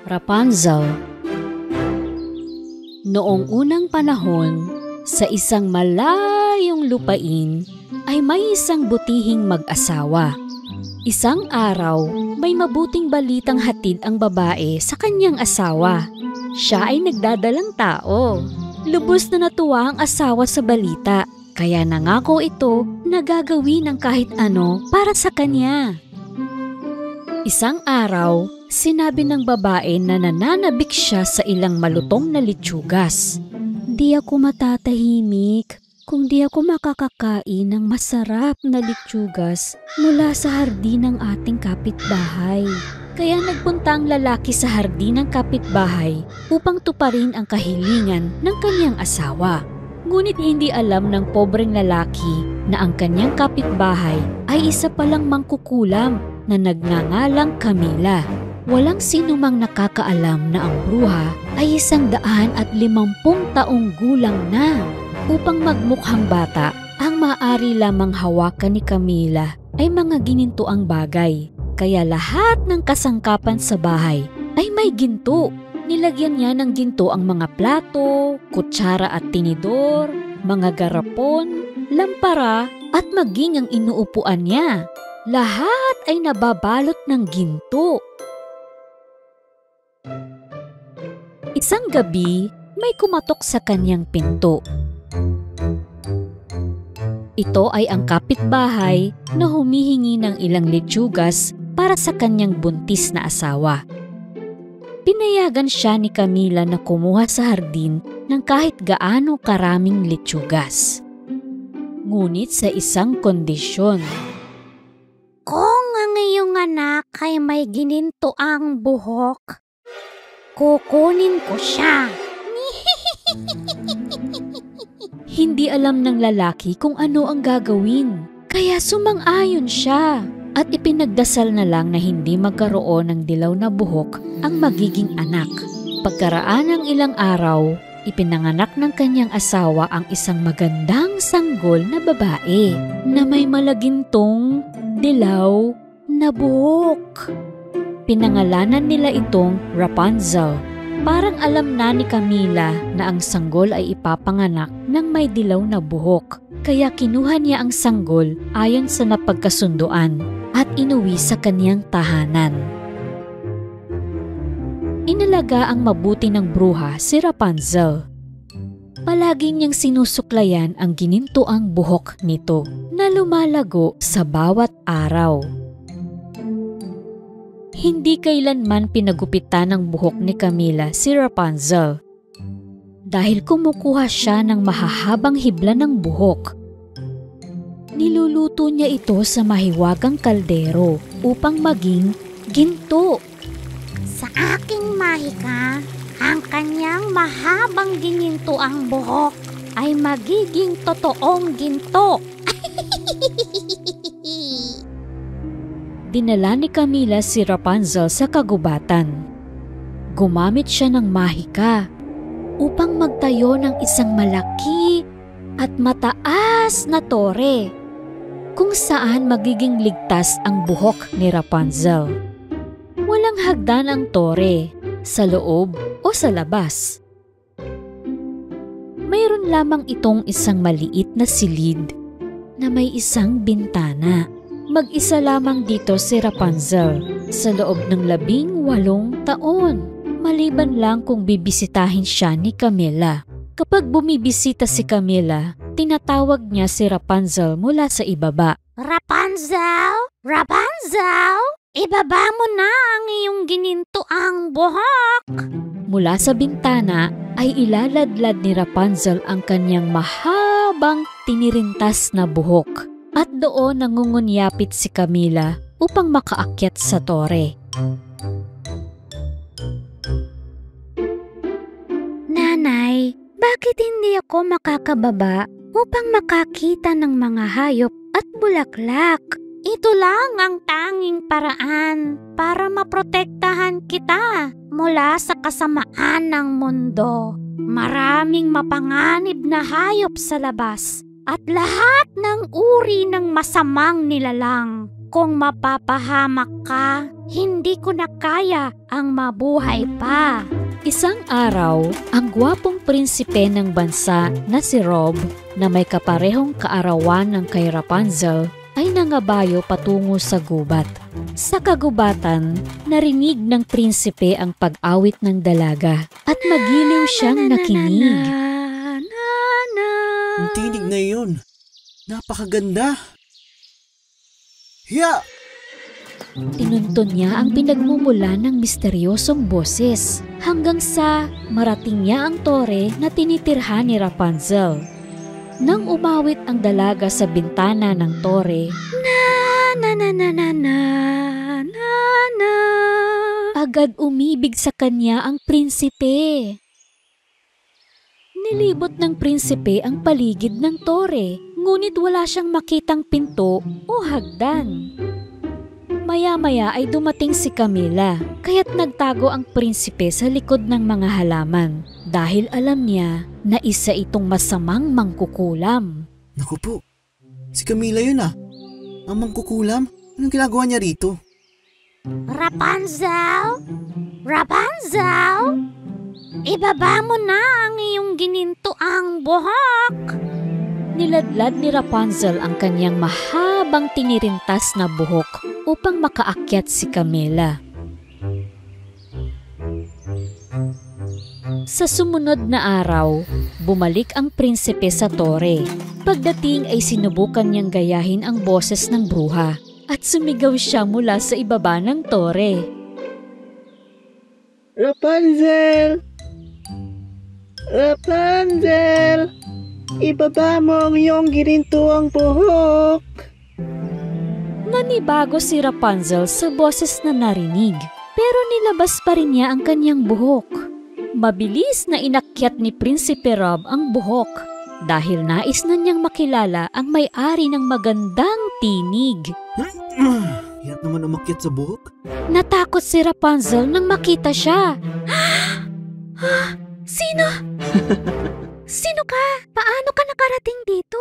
Rapunzel. Noong unang panahon, sa isang malayong lupain ay may isang butihing mag-asawa. Isang araw, may mabuting balitang hatid ang babae sa kanyang asawa. Siya ay nagdadalang tao. Lubos na natuwa ang asawa sa balita, kaya nangako ito na gagawin ang kahit ano para sa kanya. Isang araw, sinabi ng babae na nananabik siya sa ilang malutong na litsugas. Di ako matatahimik kung di ako makakakain ng masarap na litsugas mula sa hardin ng ating kapitbahay. Kaya nagpunta ang lalaki sa hardin ng kapitbahay upang tuparin ang kahilingan ng kanyang asawa. Ngunit hindi alam ng pobreng lalaki na ang kanyang kapitbahay ay isa palang mangkukulam na nagngangalang Camila. Walang sino mang nakakaalam na ang bruha ay 150 taong gulang na. Upang magmukhang bata, ang maaari lamang hawakan ni Camila ay mga ginintuang bagay. Kaya lahat ng kasangkapan sa bahay ay may ginto. Nilagyan niya ng ginto ang mga plato, kutsara at tinidor, mga garapon, lampara at maging ang inuupuan niya. Lahat ay nababalot ng ginto. Isang gabi, may kumatok sa kanyang pinto. Ito ay ang kapitbahay na humihingi ng ilang litsugas para sa kanyang buntis na asawa. Pinayagan siya ni Camila na kumuha sa hardin ng kahit gaano karaming litsugas. Ngunit sa isang kondisyon. Kung ang iyong anak ay may gininto ang buhok, kukunin ko siya. Hindi alam ng lalaki kung ano ang gagawin, kaya sumang-ayon siya at ipinagdasal na lang na hindi magkaroon ng dilaw na buhok ang magiging anak. Pagkaraan ng ilang araw, ipinanganak ng kanyang asawa ang isang magandang sanggol na babae na may malagintong dilaw na buhok. Pinangalanan nila itong Rapunzel. Parang alam na ni Camila na ang sanggol ay ipapanganak ng may dilaw na buhok. Kaya kinuha niya ang sanggol ayon sa napagkasunduan at inuwi sa kaniyang tahanan. Inalaga ang mabuti ng bruha si Rapunzel. Palagi niyang sinusuklayan ang ginintuang buhok nito na lumalago sa bawat araw. Hindi kailanman pinagupitan ng buhok ni Camila si Rapunzel dahil kumukuha siya ng mahahabang hibla ng buhok. Niluluto niya ito sa mahiwagang kaldero upang maging ginto. Sa aking mahika, ang kanyang mahabang ginintuang buhok ay magiging totoong ginto. Dinala ni Camila si Rapunzel sa kagubatan. Gumamit siya ng mahika upang magtayo ng isang malaki at mataas na tore kung saan magiging ligtas ang buhok ni Rapunzel. Walang hagdan ang tore sa loob o sa labas. Mayroon lamang itong isang maliit na silid na may isang bintana. Mag-isa lamang dito si Rapunzel sa loob ng 18 taon, maliban lang kung bibisitahin siya ni Camila. Kapag bumibisita si Camila, tinatawag niya si Rapunzel mula sa ibaba. Rapunzel! Rapunzel! Ibaba mo na ang iyong ginintuang buhok! Mula sa bintana ay ilaladlad ni Rapunzel ang kanyang mahabang tinirintas na buhok. At doon nangungunyapit si Camila upang makaakyat sa tore. Nanay, bakit hindi ako makakababa upang makakita ng mga hayop at bulaklak? Ito lang ang tanging paraan para maprotektahan kita mula sa kasamaan ng mundo. Maraming mapanganib na hayop sa labas. at lahat ng uri ng masamang nilalang. Kung mapapahamak ka, hindi ko na kaya ang mabuhay pa. Isang araw, ang gwapong prinsipe ng bansa na si Rob na may kaparehong kaarawan ng kay Rapunzel ay nangabayo patungo sa gubat. Sa kagubatan, narinig ng prinsipe ang pag-awit ng dalaga at magiliw siyang nakinig. Ang tinig na iyon, napakaganda. Hiya! Tinuntun niya ang pinagmumula ng misteryosong boses hanggang sa marating niya ang tore na tinitirhan ni Rapunzel. Nang umawit ang dalaga sa bintana ng tore, agad umibig sa kanya ang prinsipe. Nilibot ng prinsipe ang paligid ng tore, ngunit wala siyang makitang pinto o hagdan. Maya-maya ay dumating si Camilla, kaya't nagtago ang prinsipe sa likod ng mga halaman dahil alam niya na isa itong masamang mangkukulam. Naku po, si Camilla yun ah. Ang mangkukulam? Anong ginagawa niya rito? Rapunzel? Rapunzel? Ibaba mo na ang iyong ginintuang buhok. Niladlad ni Rapunzel ang kanyang mahabang tinirintas na buhok upang makaakyat si Camilla. Sa sumunod na araw, bumalik ang prinsipe sa tore. Pagdating ay sinubukan niyang gayahin ang boses ng bruha at sumigaw siya mula sa ibaba ng tore. Rapunzel! Rapunzel! Ibaba mo ang iyong ginintuang buhok! Nanibago si Rapunzel sa boses na narinig, pero nilabas pa rin niya ang kanyang buhok. Mabilis na inakyat ni Prinsipe Rob ang buhok dahil nais na niyang makilala ang may-ari ng magandang tinig. Hiyat naman umakyat sa buhok? Natakot si Rapunzel nang makita siya. Sino? Sino ka? Paano ka nakarating dito?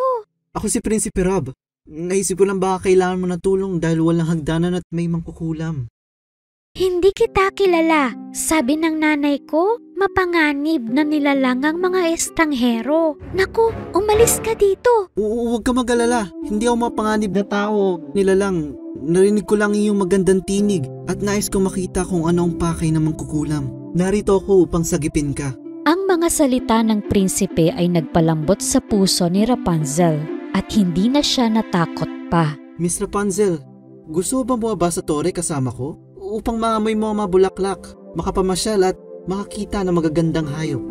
Ako si Prinsipe Rob. Naisip ko lang baka kailangan mo ng tulong dahil walang hagdanan at may mangkukulam. Hindi kita kilala. Sabi ng nanay ko, mapanganib na nilalang ang mga estranghero. Naku, umalis ka dito. Oo, huwag ka mag-alala. Hindi ako mapanganib na tao. Nilalang, narinig ko lang iyong magandang tinig at nais kong makita kung ano ang pakay ng mangkukulam. Narito ako upang sagipin ka. Ang mga salita ng prinsipe ay nagpalambot sa puso ni Rapunzel at hindi na siya natakot pa. Miss Rapunzel, gusto ba mo ba sa tore kasama ko? Upang maamoy mo ang mga bulaklak, makapamasyal at makakita ng magagandang hayop.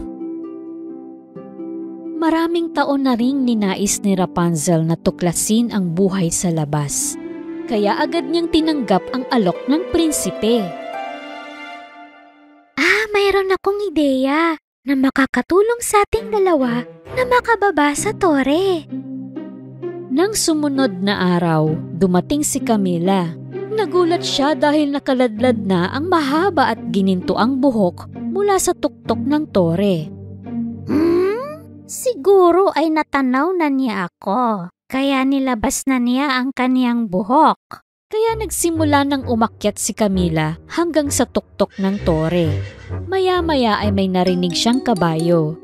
Maraming taon na ring ninais ni Rapunzel na tuklasin ang buhay sa labas. Kaya agad niyang tinanggap ang alok ng prinsipe. Mayroon akong ideya na makakatulong sa ating dalawa na makababa sa tore. Nang sumunod na araw, dumating si Camilla. Nagulat siya dahil nakaladlad na ang mahaba at ginintuang buhok mula sa tuktok ng tore. Siguro ay natanaw na niya ako, kaya nilabas na niya ang kaniyang buhok. Kaya nagsimula ng umakyat si Camilla hanggang sa tuktok ng tore. Maya-maya ay may narinig siyang kabayo.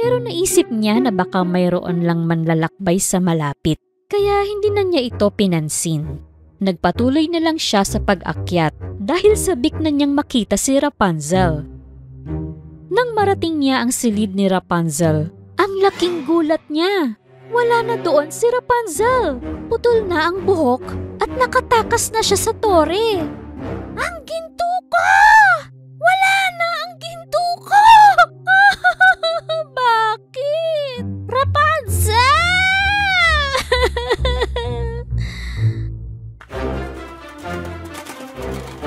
Pero naisip niya na baka mayroon lang manlalakbay sa malapit. Kaya hindi na niya ito pinansin. Nagpatuloy na lang siya sa pag-akyat dahil sabik na niyang makita si Rapunzel. Nang marating niya ang silid ni Rapunzel, ang laking gulat niya. Wala na doon si Rapunzel. Putol na ang buhok at nakatakas na siya sa tore. Ang ginto ko! Wala na ang ginto ko! Bakit? Rapunzel!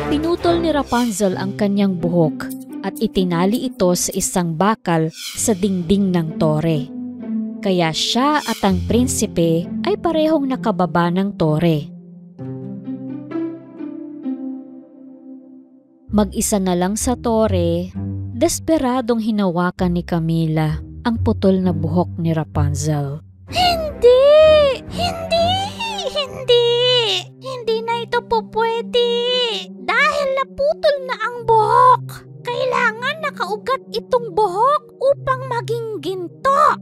Pinutol ni Rapunzel ang kanyang buhok at itinali ito sa isang bakal sa dingding ng tore. Kaya siya at ang prinsipe ay parehong nakababa ng tore. Mag-isa na lang sa tore, desperadong hinawakan ni Camilla ang putol na buhok ni Rapunzel. Hindi! Hindi! Hindi! Hindi na ito po pwede! Dahil naputol na ang buhok! Kailangan nakaugat itong buhok upang maging ginto!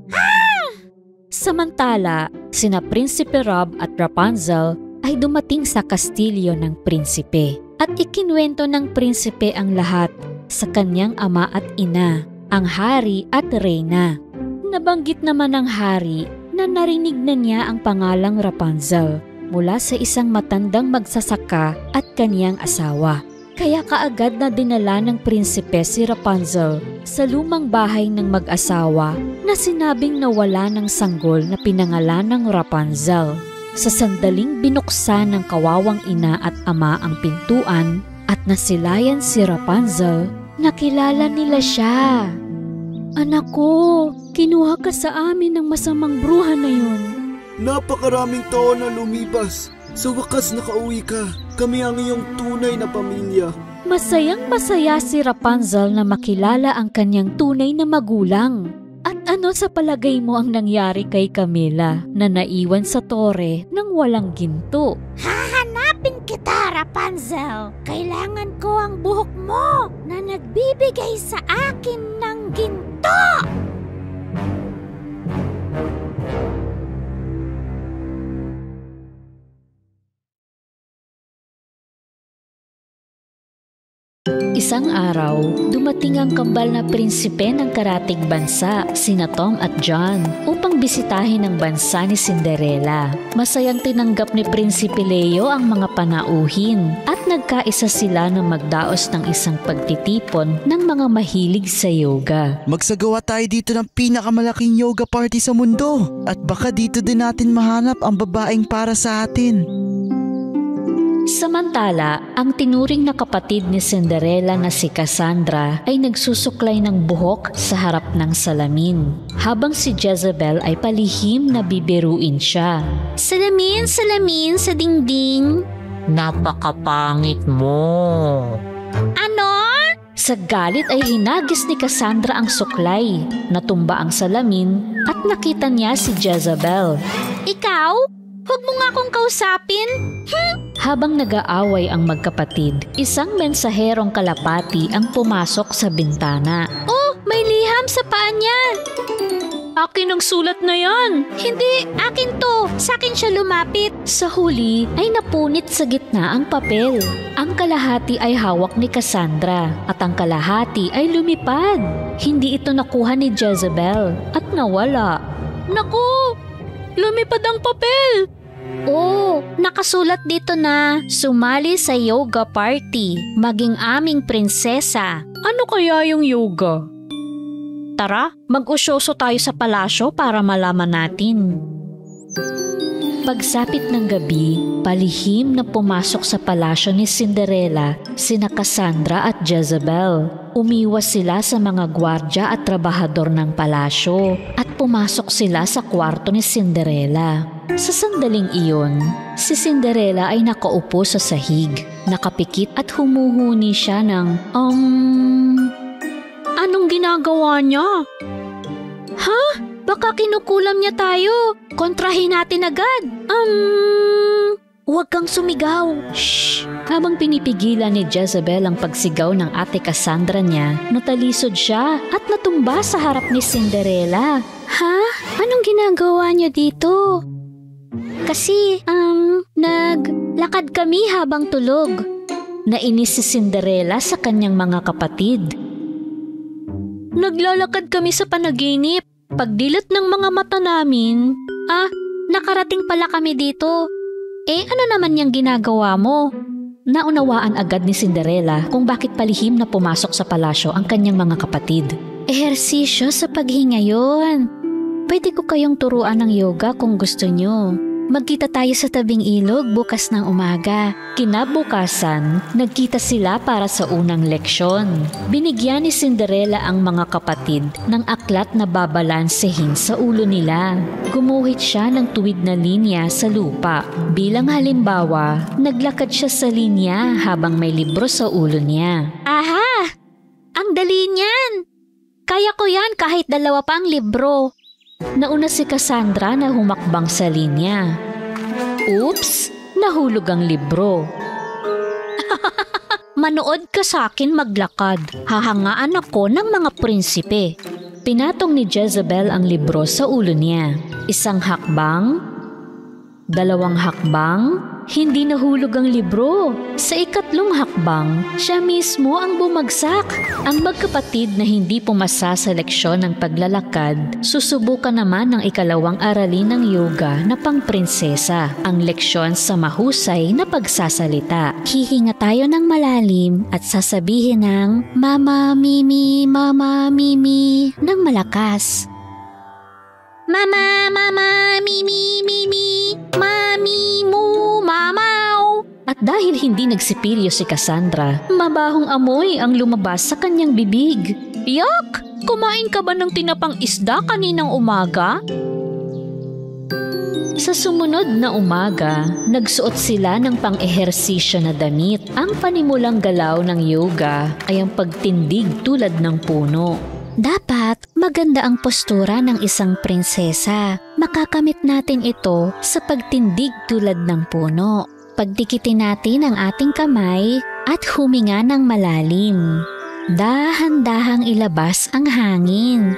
Samantala, sina Prinsipe Rob at Rapunzel ay dumating sa kastilyo ng prinsipe at ikinwento ng prinsipe ang lahat sa kanyang ama at ina, ang hari at reyna. Nabanggit naman ng hari na narinig na niya ang pangalang Rapunzel mula sa isang matandang magsasaka at kaniyang asawa. Kaya kaagad na dinala ng prinsipe si Rapunzel sa lumang bahay ng mag-asawa na sinabing nawala ng sanggol na pinangalan ng Rapunzel. Sa sandaling binuksan ng kawawang ina at ama ang pintuan at nasilayan si Rapunzel, nakilala nila siya. Anak ko, kinuha ka sa amin ng masamang bruha na yun. Napakaraming taon na lumipas. Sa wakas nakauwi ka. Kami ang iyong tunay na pamilya. Masayang-masaya si Rapunzel na makilala ang kanyang tunay na magulang. At ano sa palagay mo ang nangyari kay Camilla na naiwan sa tore nang walang ginto? Hahanapin kita, Rapunzel! Kailangan ko ang buhok mo na nagbibigay sa akin ng ginto! Isang araw, dumating ang kambal na prinsipe ng karatig bansa, sina Tom at John, upang bisitahin ang bansa ni Cinderella. Masayang tinanggap ni Prinsipe Leo ang mga panauhin at nagkaisa sila na magdaos ng isang pagtitipon ng mga mahilig sa yoga. Magsagawa tayo dito ng pinakamalaking yoga party sa mundo at baka dito din natin mahanap ang babaeng para sa atin. Samantala, ang tinuring na kapatid ni Cinderella na si Cassandra ay nagsusuklay ng buhok sa harap ng salamin, habang si Jezebel ay palihim na bibiruin siya. Salamin, salamin sa dingding. Napakapangit mo. Ano? Sa galit ay hinagis ni Cassandra ang suklay, natumba ang salamin at nakita niya si Jezebel. Ikaw? Huwag mo nga akong kausapin. Habang nag-aaway ang magkapatid, isang mensaherong kalapati ang pumasok sa bintana. Oh, may liham sa paa niya. Akin ang sulat na yan! Hindi, akin to. Sa akin siya lumapit. Sa huli ay napunit sa gitna ang papel. Ang kalahati ay hawak ni Cassandra at ang kalahati ay lumipad. Hindi ito nakuha ni Jezebel at nawala. Naku! Lumipad ang papel! Oh, nakasulat dito na sumali sa yoga party, maging aming prinsesa. Ano kaya yung yoga? Tara, mag-usyoso tayo sa palasyo para malaman natin. Pagsapit ng gabi, palihim na pumasok sa palasyo ni Cinderella sina Cassandra at Jezebel. Umiwas sila sa mga gwardya at trabahador ng palasyo at pumasok sila sa kwarto ni Cinderella. Sa sandaling iyon, si Cinderella ay nakaupo sa sahig, nakapikit at humuhuni siya ng Anong ginagawa niya? Ha? Baka kinukulam niya tayo. Kontrahin natin agad. Huwag kang sumigaw. Shh! Habang pinipigilan ni Jezebel ang pagsigaw ng ate Cassandra niya, natalisod siya at natumba sa harap ni Cinderella. Ha? Anong ginagawa niyo dito? Kasi, naglakad kami habang tulog. Nainis si Cinderella sa kanyang mga kapatid. Naglalakad kami sa panaginip. Pagdilat ng mga mata namin, nakarating pala kami dito. Ano naman yung ginagawa mo? Naunawaan agad ni Cinderella kung bakit palihim na pumasok sa palasyo ang kanyang mga kapatid. Ehersisyo sa paghinga yun. Pwede ko kayong turuan ng yoga kung gusto nyo. Magkita tayo sa tabing ilog bukas ng umaga. Kinabukasan, nagkita sila para sa unang leksyon. Binigyan ni Cinderella ang mga kapatid ng aklat na babalansehin sa ulo nila. Gumuhit siya ng tuwid na linya sa lupa. Bilang halimbawa, naglakad siya sa linya habang may libro sa ulo niya. Aha! Ang dali niyan! Kaya ko yan kahit 2 pa ang libro. Nauna si Cassandra na humakbang sa linya. Oops! Nahulog ang libro. Manood ka sa akin maglakad. Hahangaan ako ng mga prinsipe. Pinatong ni Jezebel ang libro sa ulo niya. Isang hakbang, 2 hakbang, hindi nahulog ang libro. Sa 3 hakbang, siya mismo ang bumagsak. Ang magkapatid na hindi pumasa sa leksyon ng paglalakad, susubukan naman ng 2 aralin ng yoga na pangprinsesa, ang leksyon sa mahusay na pagsasalita. Hihinga tayo ng malalim at sasabihin ng Mama Mimi, Mama Mimi ng malakas. Mama, Mama, Mimi, Mimi, Mami mo, Mamaw. At dahil hindi nagsipilyo si Cassandra, mabahong amoy ang lumabas sa kanyang bibig. Yak! Kumain ka ba ng tinapang isda kaninang umaga? Sa sumunod na umaga, nagsuot sila ng pang-ehersisyo na damit. Ang panimulang galaw ng yoga ay ang pagtindig tulad ng puno. Dapat maganda ang postura ng isang prinsesa. Makakamit natin ito sa pagtindig tulad ng puno. Pagdikitin natin ang ating kamay at huminga ng malalim. Dahan-dahang ilabas ang hangin.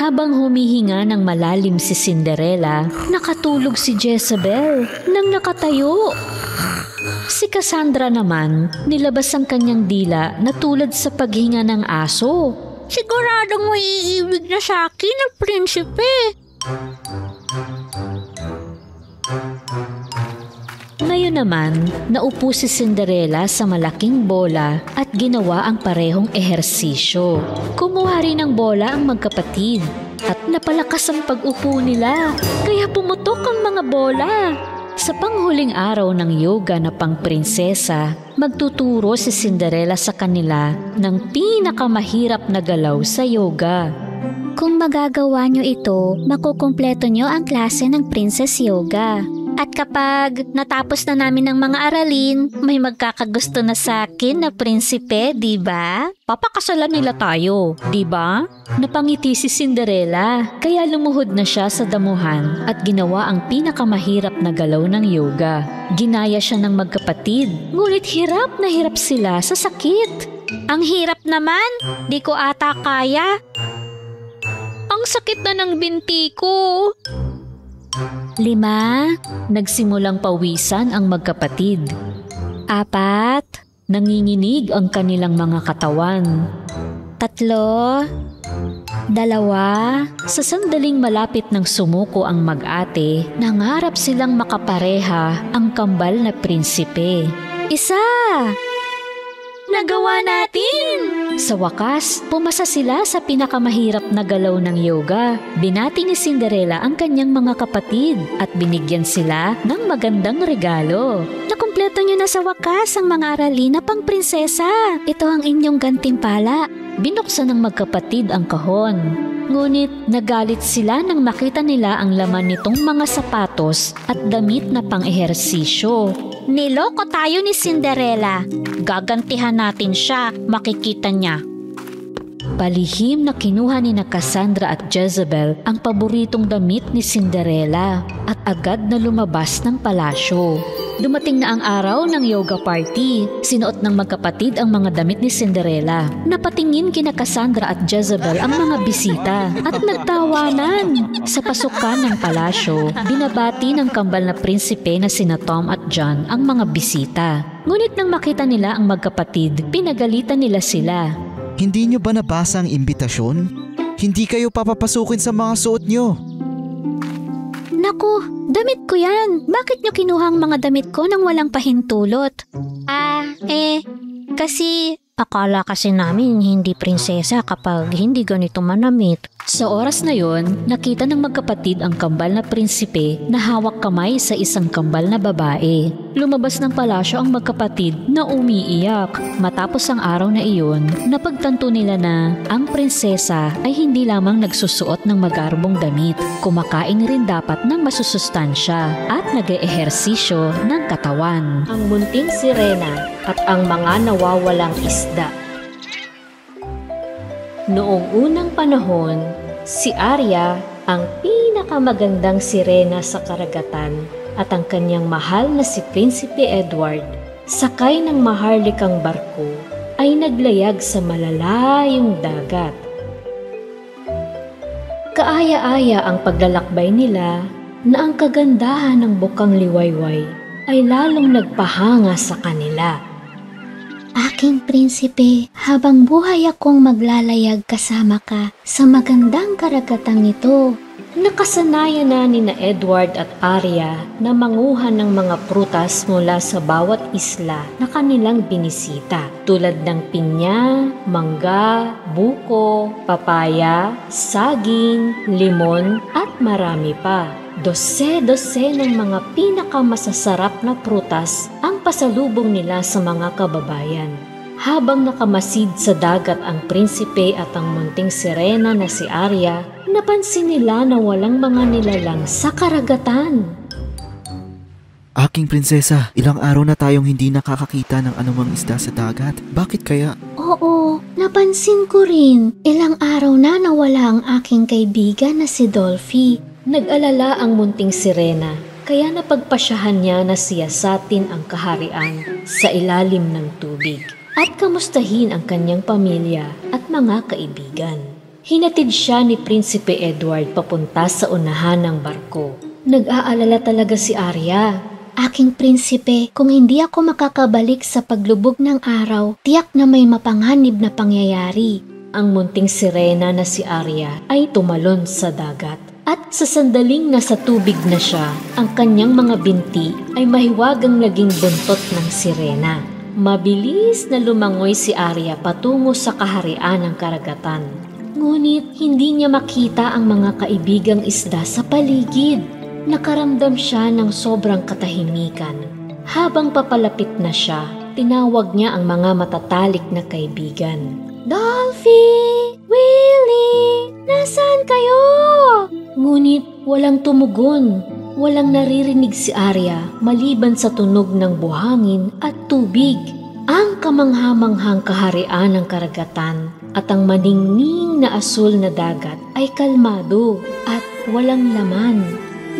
Habang humihinga ng malalim si Cinderella, nakatulog si Jezebel nang nakatayo. Si Cassandra naman, nilabas ang kanyang dila na tulad sa paghinga ng aso. Siguradong may iibig na sa akin ang prinsipe. Ngayon naman, naupo si Cinderella sa malaking bola at ginawa ang parehong ehersisyo. Kumuha rin ng bola ang magkapatid at napalakas ang pag-upo nila, kaya pumutok ang mga bola. Sa panghuling araw ng yoga na pangprinsesa, magtuturo si Cinderella sa kanila ng pinakamahirap na galaw sa yoga. Kung magagawa nyo ito, makukumpleto nyo ang klase ng Princess Yoga. At kapag natapos na namin ang mga aralin, may magkakagusto na sa akin na prinsipe, di ba? Papakasalan nila tayo, di ba? Napangiti si Cinderella, kaya lumuhod na siya sa damuhan at ginawa ang pinakamahirap na galaw ng yoga. Ginaya siya ng magkapatid, ngunit hirap na hirap sila sa sakit. Ang hirap naman, di ko ata kaya. Ang sakit na ng binti ko. 5, nagsimulang pawisan ang magkapatid. 4, nanginginig ang kanilang mga katawan. 3, 2, Sa sandaling malapit ng sumuko ang mag-ate, nangarap silang makapareha ang kambal na prinsipe. 1. Nagawa natin! Sa wakas, pumasa sila sa pinakamahirap na galaw ng yoga. Binati ni Cinderella ang kanyang mga kapatid at binigyan sila ng magandang regalo. Nakumpleto nyo na sa wakas ang mga aralin na pang prinsesa. Ito ang inyong gantimpala. Binuksan ng magkapatid ang kahon. Ngunit nagalit sila nang makita nila ang laman nitong mga sapatos at damit na pang-ehersisyo. Niloko tayo ni Cinderella. Gagantihan natin siya, makikita niya. Palihim na kinuha ni Cassandra at Jezebel ang paboritong damit ni Cinderella at agad na lumabas ng palasyo. Dumating na ang araw ng yoga party. Sinuot ng magkapatid ang mga damit ni Cinderella. Napatingin kina Cassandra at Jezebel ang mga bisita at nagtawanan. Sa pasukan ng palasyo, binabati ng kambal na prinsipe na sina Tom at John ang mga bisita. Ngunit nang makita nila ang magkapatid, pinagalitan nila sila. Hindi nyo ba nabasa ang imbitasyon? Hindi kayo papapasukin sa mga suot nyo. Naku, damit ko yan. Bakit nyo kinuha ang mga damit ko nang walang pahintulot? Kasi akala kasi namin hindi prinsesa kapag hindi ganito manamit. Sa oras na yon, nakita ng magkapatid ang kambal na prinsipe na hawak kamay sa isang kambal na babae. Lumabas ng palasyo ang magkapatid na umiiyak. Matapos ang araw na iyon, napagtanto nila na ang prinsesa ay hindi lamang nagsusuot ng magarbong damit. Kumakain rin dapat ng masusustansya at nag-eehersisyo ng katawan. Ang munting sirena at ang mga nawawalang isda. Noong unang panahon, Si Arya, ang pinakamagandang sirena sa karagatan, at ang kanyang mahal na si Prinsipe Edward, sakay ng maharlikang barko, ay naglayag sa malalayong dagat. Kaaya-aya ang paglalakbay nila na ang kagandahan ng bukang liwayway ay lalong nagpahanga sa kanila. Aking prinsipe, habang buhay akong maglalayag kasama ka sa magandang karagatang ito. Nakasanayan na ni na Edward at Arya na manguhan ng mga prutas mula sa bawat isla na kanilang binisita, tulad ng pinya, mangga, buko, papaya, saging, limon at marami pa. Dose-dose ng mga pinakamasasarap na prutas ang pasalubong nila sa mga kababayan. Habang nakamasid sa dagat ang prinsipe at ang munting sirena na si Arya, napansin nila na walang mga nilalang sa karagatan. Aking prinsesa, ilang araw na tayong hindi nakakakita ng anumang isda sa dagat. Bakit kaya? Oo, napansin ko rin. Ilang araw na nawala ang aking kaibigan na si Dolphy. Nag-alala ang munting sirena, kaya napagpasyahan niya na siyasatin ang kaharian sa ilalim ng tubig at kamustahin ang kanyang pamilya at mga kaibigan. Hinatid siya ni Prinsipe Edward papunta sa unahan ng barko. Nag-aalala talaga si Arya. Aking prinsipe, kung hindi ako makakabalik sa paglubog ng araw, tiyak na may mapanganib na pangyayari. Ang munting sirena na si Arya ay tumalon sa dagat. At sa sandaling nasa tubig na siya, ang kanyang mga binti ay mahiwagang naging buntot ng sirena. Mabilis na lumangoy si Arya patungo sa kaharian ng karagatan. Ngunit hindi niya makita ang mga kaibigang isda sa paligid. Nakaramdam siya ng sobrang katahimikan. Habang papalapit na siya, tinawag niya ang mga matatalik na kaibigan. Dolphy! Willie! Nasaan kayo? Ngunit walang tumugon. Walang naririnig si Arya maliban sa tunog ng buhangin at tubig. Ang kamanghamanghang kaharian ng karagatan at ang maningning na asul na dagat ay kalmado at walang laman.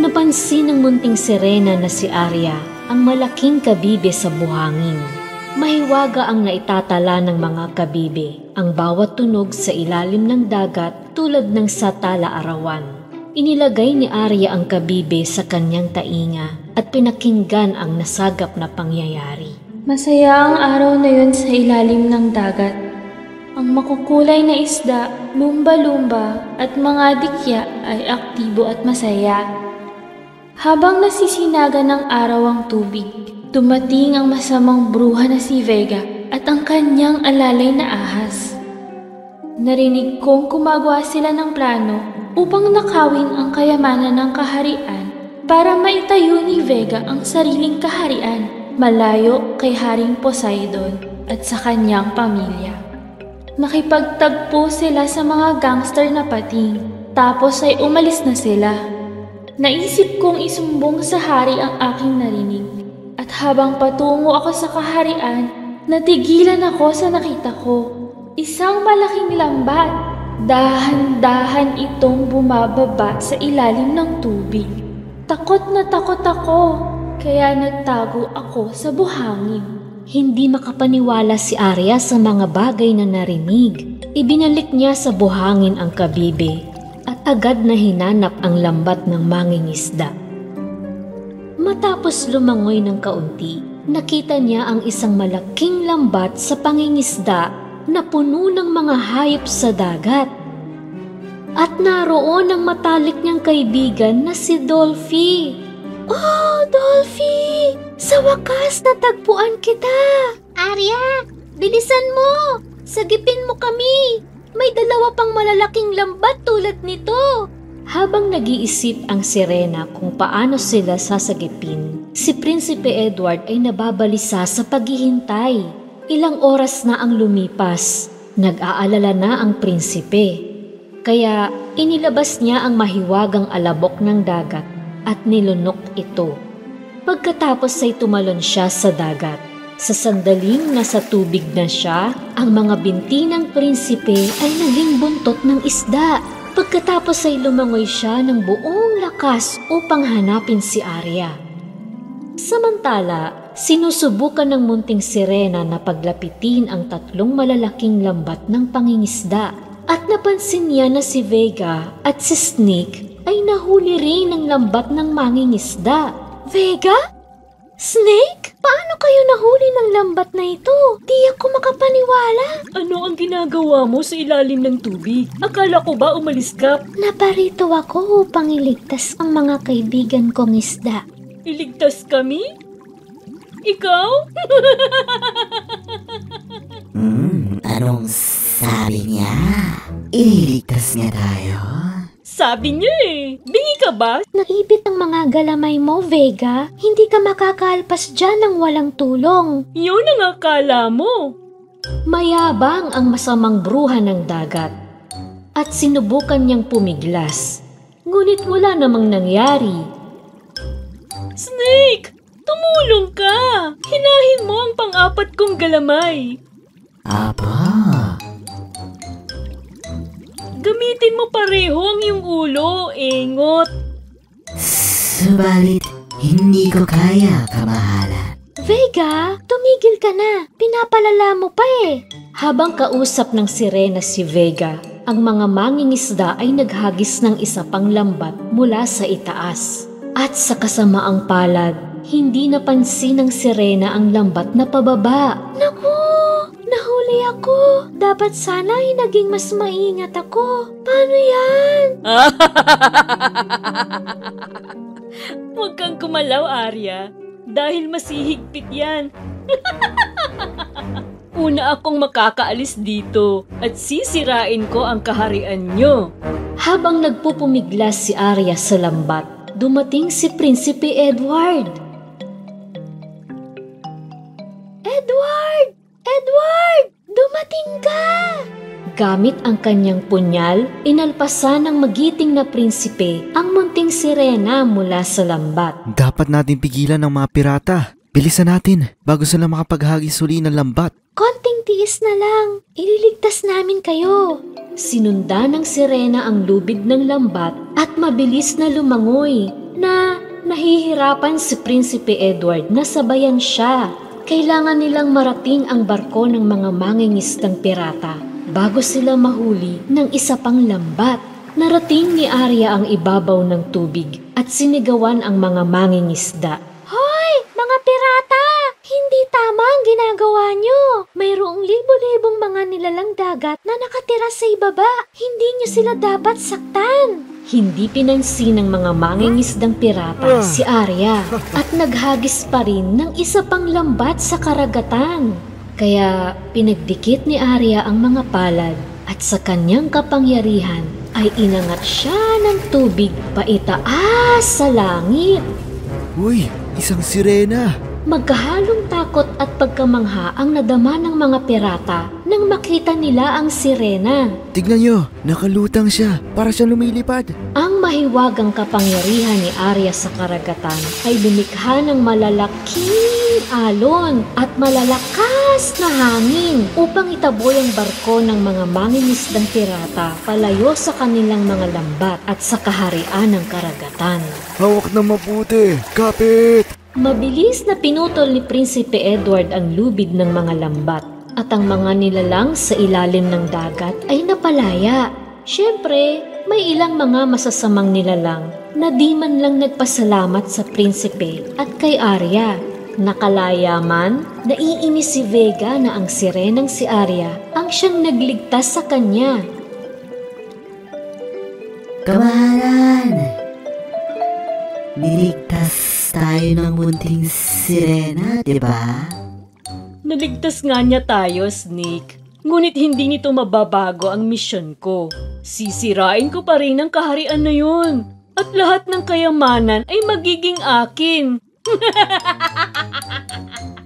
Napansin ng munting sirena na si Arya ang malaking kabibe sa buhangin. Mahiwaga ang naitatala ng mga kabibe, ang bawat tunog sa ilalim ng dagat tulad ng sa tala-arawan. Inilagay ni Arya ang kabibe sa kanyang tainga at pinakinggan ang nasagap na pangyayari. Masaya ang araw na yun sa ilalim ng dagat. Ang makukulay na isda, lumba-lumba at mga dikya ay aktibo at masaya. Habang nasisinaga ng araw ang tubig, dumating ang masamang bruha na si Vega at ang kanyang alalay na ahas. Narinig kong gumagawa sila ng plano upang nakawin ang kayamanan ng kaharian para maitayo ni Vega ang sariling kaharian malayo kay Haring Poseidon at sa kanyang pamilya. Nakipagtagpo sila sa mga gangster na pating, tapos ay umalis na sila. Naisip kong isumbong sa hari ang aking narinig, at habang patungo ako sa kaharian, natigilan ako sa nakita ko. Isang malaking lambat. Dahan-dahan itong bumababa sa ilalim ng tubig. Takot na takot ako, kaya nagtago ako sa buhangin. Hindi makapaniwala si Arya sa mga bagay na narinig. Ibinalik niya sa buhangin ang kabibe at agad na hinanap ang lambat ng mangingisda. Matapos lumangoy ng kaunti, nakita niya ang isang malaking lambat sa pangingisda na puno ng mga hayop sa dagat. At naroon ang matalik niyang kaibigan na si Dolphy. Oh, Dolphy! Sa wakas natagpuan kita! Arya, bilisan mo! Sagipin mo kami! May dalawa pang malalaking lambat tulad nito! Habang nag-iisip ang sirena kung paano sila sasagipin, si Prinsipe Edward ay nababalisa sa paghihintay. Ilang oras na ang lumipas, nag-aalala na ang prinsipe. Kaya inilabas niya ang mahiwagang alabok ng dagat at nilunok ito. Pagkatapos ay tumalon siya sa dagat. Sa sandaling nasa tubig na siya, ang mga binti ng prinsipe ay naging buntot ng isda. At pagkatapos ay lumangoy siya ng buong lakas upang hanapin si Arya. Samantala, sinusubukan ng munting sirena na paglapitin ang 3 malalaking lambat ng pangingisda at napansin niya na si Vega at si Snake ay nahuli rin ng lambat ng mangingisda. Vega? Snake? Paano kayo nahuli ng lambat na ito? Di ako makapaniwala. Ano ang ginagawa mo sa ilalim ng tubig? Akala ko ba umalis ka? Naparito ako upang iligtas ang mga kaibigan kong isda. Iligtas kami? Ikaw? Anong sabi niya? Ililigtas niya tayo? Sabi niya Bingi ka ba? Naipit ang mga galamay mo, Vega. Hindi ka makakalpas dyan ng walang tulong. Yun ang akala mo. Mayabang ang masamang bruha ng dagat at sinubukan niyang pumiglas. Ngunit wala namang nangyari. Snake! Tumulong ka! Hinahin mo ang pang-4 kong galamay. Aba, Gamitin mo pareho ang iyong ulo, engot. subalit hindi ko kaya, kamahalan. Vega, tumigil ka na. Pinapalala mo pa eh. Habang kausap ng sirena si Vega, ang mga mangingisda ay naghagis ng isa pang lambat mula sa itaas. At sa kasamaang palad, hindi napansin ng sirena ang lambat na pababa. Naku, nahuli ako. Dapat sana ay naging mas maingat ako. Paano yan? Huwag kang kumalaw, Arya. Dahil masihigpit yan. Una akong makakaalis dito at sisirain ko ang kaharian nyo. Habang nagpupumiglas si Arya sa lambat, dumating si Prinsipe Edward. Edward! Edward! Dumating ka! Gamit ang kanyang punyal, inalpasan ng magiting na prinsipe ang munting sirena mula sa lambat. Dapat natin pigilan ng mga pirata. Bilisan natin bago sila makapaghagis uli ng lambat. Konting tiis na lang. Ililigtas namin kayo. Sinunda ng sirena ang lubid ng lambat at mabilis na lumangoy na nahihirapan si Prinsipe Edward na sabayan siya. Kailangan nilang marating ang barko ng mga mangingisdang pirata bago sila mahuli ng isa pang lambat. Narating ni Arya ang ibabaw ng tubig at sinigawan ang mga mangingisda. Hoy! Mga pirata! Hindi tama ang ginagawa nyo. Mayroong libo-libong mga nilalang dagat na nakatira sa ibaba. Hindi nyo sila dapat saktan. Hindi pinansin ng mga mangingisdang pirata si Arya at naghagis pa rin ng isa pang lambat sa karagatan. Kaya pinagdikit ni Arya ang mga palad at sa kanyang kapangyarihan ay inangat siya ng tubig paitaas sa langit. Uy, isang sirena! Magkahalong takot at pagkamangha ang nadama ng mga pirata nang makita nila ang sirena. Tignan nyo, nakalutang siya para siya lumilipad. Ang mahiwagang kapangyarihan ni Arya sa karagatan ay lumikha ng malalaking alon at malalakas na hangin upang itaboy ang barko ng mga mangingisdang pirata palayo sa kanilang mga lambat at sa kaharian ng karagatan. Hawak na mabuti! Kapit! Mabilis na pinutol ni Prinsipe Edward ang lubid ng mga lambat at ang mga nilalang sa ilalim ng dagat ay napalaya. Siyempre, may ilang mga masasamang nilalang na di man lang nagpasalamat sa prinsipe at kay Arya. Nakalaya man, naiinis si Vega na ang sirenang si Arya ang siyang nagligtas sa kanya. Kamahalan! Niligtas tayo ng munting sirena, diba? Naligtas nga niya tayo, Snake. Ngunit hindi nito mababago ang misyon ko. Sisirain ko pa rin ang kaharian na yun. At lahat ng kayamanan ay magiging akin.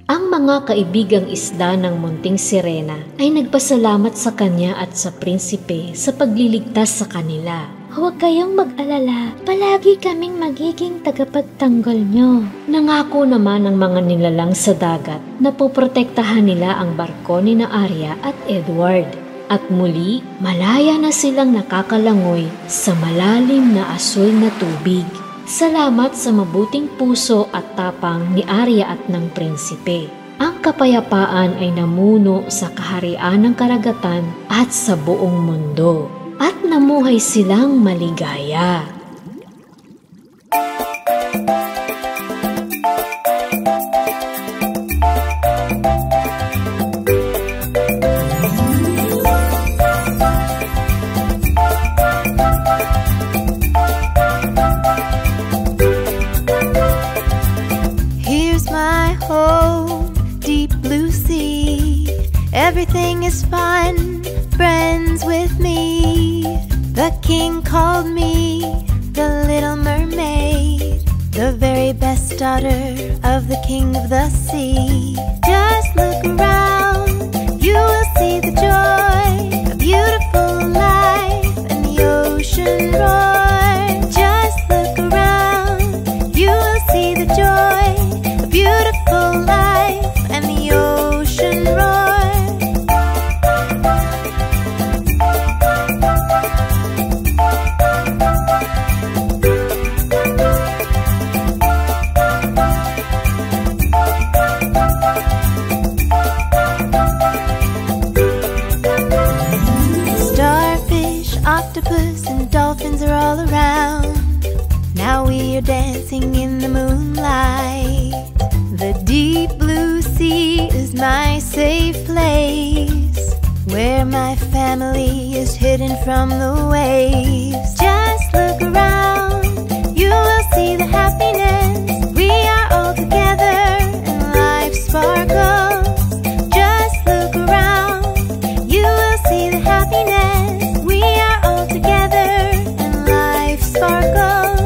Ang mga kaibigang isda ng munting sirena ay nagpasalamat sa kanya at sa prinsipe sa pagliligtas sa kanila. Huwag kayong mag-alala. Palagi kaming magiging tagapagtanggol nyo. Nangako naman ng mga nilalang sa dagat na poprotektahan nila ang barko ni na Arya at Edward. At muli, malaya na silang nakakalangoy sa malalim na asul na tubig. Salamat sa mabuting puso at tapang ni Arya at ng prinsipe. Ang kapayapaan ay namuno sa kaharian ng karagatan at sa buong mundo. At namuhay silang maligaya. Everything is fun, friends with me. The king called me the Little Mermaid, the very best daughter of the king of the sea. Just look around, you will see the joy, a beautiful life, and the ocean roar. Just look around, you will see the joy, a beautiful life, and the ocean roar. Octopus and dolphins are all around. Now we are dancing in the moonlight. The deep blue sea is my safe place, where my family is hidden from the waves. Just look around, you will see the happiness. We are all together and life sparkles. Just look around, you will see the happiness. Together and life sparkles.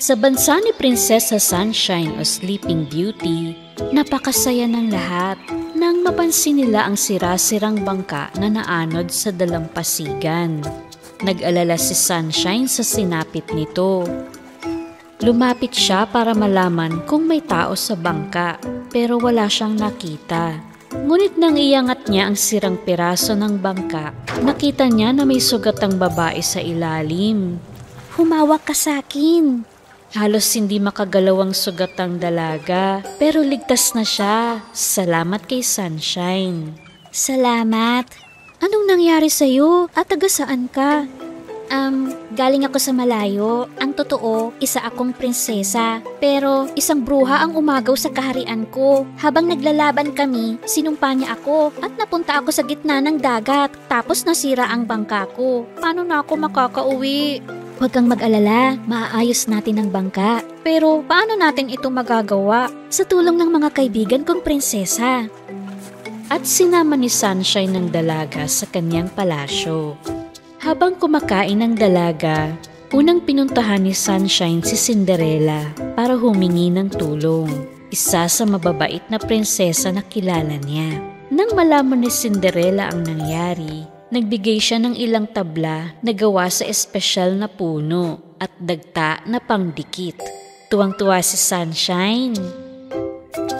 Sa bansa ni Prinsesa Sunshine o Sleeping Beauty, napakasaya ng lahat nang mapansin nila ang sira-sirang bangka na naanod sa dalampasigan. Nag-alala si Sunshine sa sinapit nito. Lumapit siya para malaman kung may tao sa bangka, pero wala siyang nakita. Ngunit nang iangat niya ang sirang piraso ng bangka, nakita niya na may sugatang babae sa ilalim. Humawak ka sa akin. Halos hindi makagalaw ang sugatang dalaga, pero ligtas na siya. Salamat kay Sunshine. Salamat. Anong nangyari sa'yo at taga saan ka? Galing ako sa malayo. Ang totoo, isa akong prinsesa. Pero isang bruha ang umagaw sa kaharian ko. Habang naglalaban kami, sinumpa niya ako at napunta ako sa gitna ng dagat. Tapos nasira ang bangka ko. Paano na ako makakauwi? Huwag kang mag-alala, maaayos natin ang bangka. Pero paano natin ito magagawa? Sa tulong ng mga kaibigan kong prinsesa. At sinama ni Sunshine ng dalaga sa kanyang palasyo. Habang kumakain ng dalaga, unang pinuntahan ni Sunshine si Cinderella para humingi ng tulong. Isa sa mababait na prinsesa na kilala niya. Nang malaman ni Cinderella ang nangyari, nagbigay siya ng ilang tabla na gawa sa espesyal na puno at dagta na pangdikit. Tuwang-tuwa si Sunshine.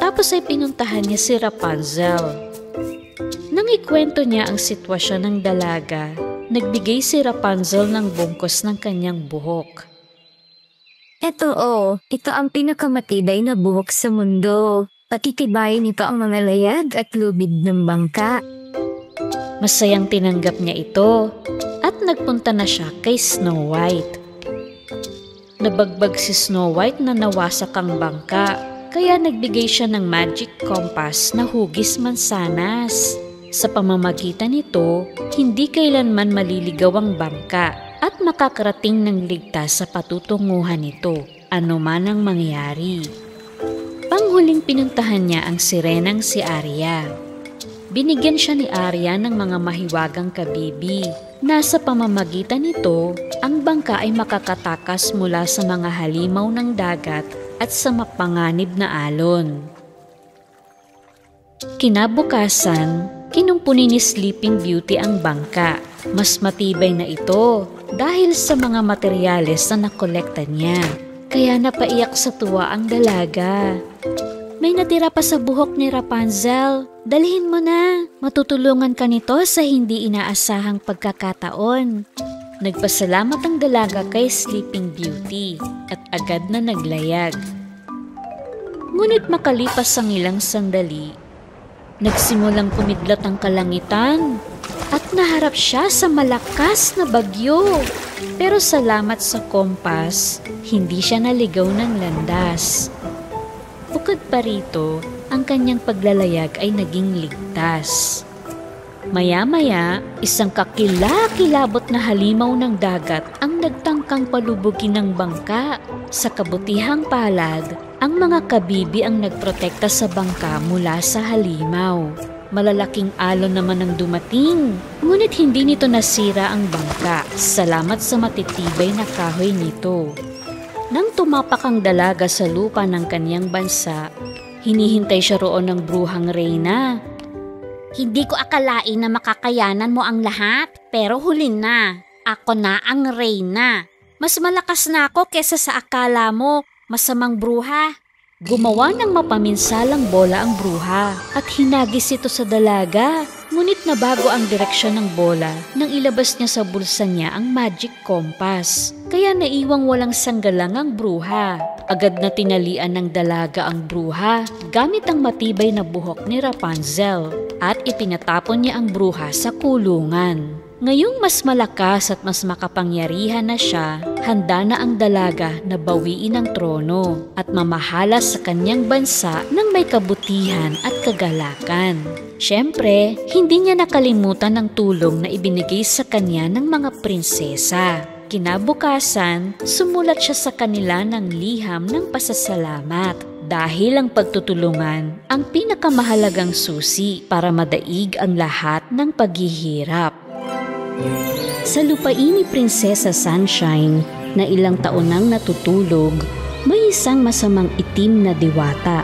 Tapos ay pinuntahan niya si Rapunzel. Nang ikwento niya ang sitwasyon ng dalaga, nagbigay si Rapunzel ng bungkos ng kanyang buhok. Ito ang pinakamatibay na buhok sa mundo. Patitibayin nito ang mga layag at lubid ng bangka. Masayang tinanggap niya ito at nagpunta na siya kay Snow White. Nabagbag si Snow White na nawasak ang bangka, kaya nagbigay siya ng magic compass na hugis mansanas. Sa pamamagitan nito, hindi kailanman maliligaw ang bangka at makakarating ng ligtas sa patutunguhan nito, anuman ang mangyari. Panghuling pinuntahan niya ang sirenang si Arya. Binigyan siya ni Arya ng mga mahiwagang kabibi Nasa pamamagitan nito, ang bangka ay makakatakas mula sa mga halimaw ng dagat at sa mapanganib na alon. Kinabukasan, kinumpuni ni Sleeping Beauty ang bangka. Mas matibay na ito dahil sa mga materyales na nakolekta niya. Kaya napaiyak sa tuwa ang dalaga. May natira pa sa buhok ni Rapunzel. Dalhin mo na. Matutulungan ka nito sa hindi inaasahang pagkakataon. Nagpasalamat ang dalaga kay Sleeping Beauty at agad na naglayag. Ngunit makalipas ang ilang sandali, nagsimulang kumidlat ang kalangitan at naharap siya sa malakas na bagyo. Pero salamat sa kompas, hindi siya naligaw ng landas. Bukod pa rito, ang kanyang paglalayag ay naging ligtas. Maya-maya, isang kakilakilabot na halimaw ng dagat ang nagtangkang palubugin ng bangka. Sa kabutihang palad, ang mga kabibi ang nagprotekta sa bangka mula sa halimaw. Malalaking alon naman ang dumating, ngunit hindi nito nasira ang bangka. Salamat sa matitibay na kahoy nito. Nang tumapak ang dalaga sa lupa ng kanyang bansa, hinihintay siya roon ng bruhang reyna. Hindi ko akalain na makakayanan mo ang lahat, pero huli na. Ako na ang reyna. Mas malakas na ako kesa sa akala mo, masamang bruha. Gumawa ng mapaminsalang bola ang bruha at hinagis ito sa dalaga. Ngunit nabago ang direksyon ng bola nang ilabas niya sa bulsa niya ang magic compass. Kaya naiwang walang sanggalang ang bruha. Agad na tinalian ng dalaga ang bruha gamit ang matibay na buhok ni Rapunzel at itinatapon niya ang bruha sa kulungan. Ngayong mas malakas at mas makapangyarihan na siya, handa na ang dalaga na bawiin ang trono at mamahala sa kanyang bansa ng may kabutihan at kagalakan. Siyempre, hindi niya nakalimutan ang tulong na ibinigay sa kanya ng mga prinsesa. Kinabukasan, sumulat siya sa kanila ng liham ng pasasalamat dahil ang pagtutulungan ang pinakamahalagang susi para madaig ang lahat ng paghihirap. Sa lupain ni Prinsesa Sunshine na ilang taon nang natutulog, may isang masamang itim na diwata.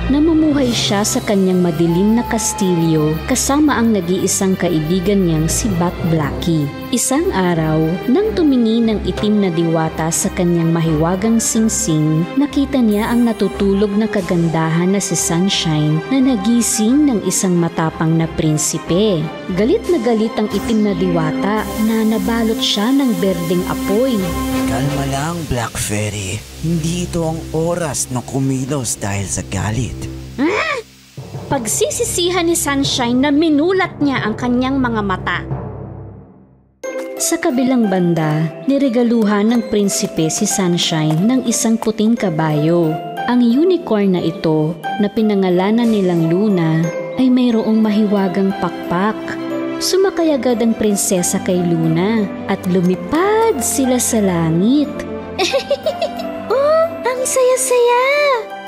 Namumuhay siya sa kanyang madilim na kastilyo kasama ang nag-iisang kaibigan niyang si Bat Blackie. Isang araw, nang tumingin ng itim na diwata sa kanyang mahiwagang singsing, nakita niya ang natutulog na kagandahan na si Sunshine na nagising ng isang matapang na prinsipe. Galit na galit ang itim na diwata na nabalot siya ng berdeng apoy. Kalma lang, Black Fairy. Hindi ito ang oras na kumilos dahil sa galit. Pagsisisihan ni Sunshine na minulat niya ang kanyang mga mata. Sa kabilang banda, niregaluhan ng prinsipe si Sunshine ng isang puting kabayo. Ang unicorn na ito, na pinangalanan nilang Luna, ay mayroong mahiwagang pakpak. Sumakay agad ang prinsesa kay Luna at lumipad sila sa langit. Oh, ang saya-saya!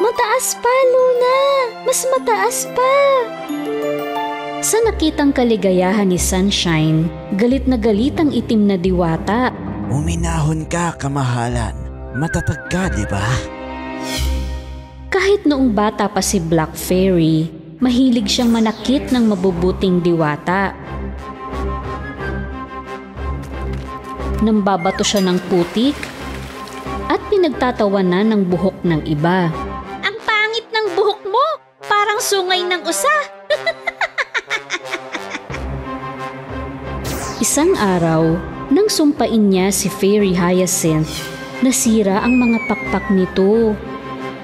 Mataas pa, Luna! Mas mataas pa! Sa nakitang kaligayahan ni Sunshine, galit na galit ang itim na diwata. Uminahon ka, kamahalan. Matatag ka, di ba? Kahit noong bata pa si Black Fairy, mahilig siyang manakit ng mabubuting diwata. Nambabato siya ng putik at pinagtatawanan ng buhok ng iba. Ang pangit ng buhok mo! Parang sungay ng usa! Isang araw, nang sumpain niya si Fairy Hyacinth, nasira ang mga pakpak nito.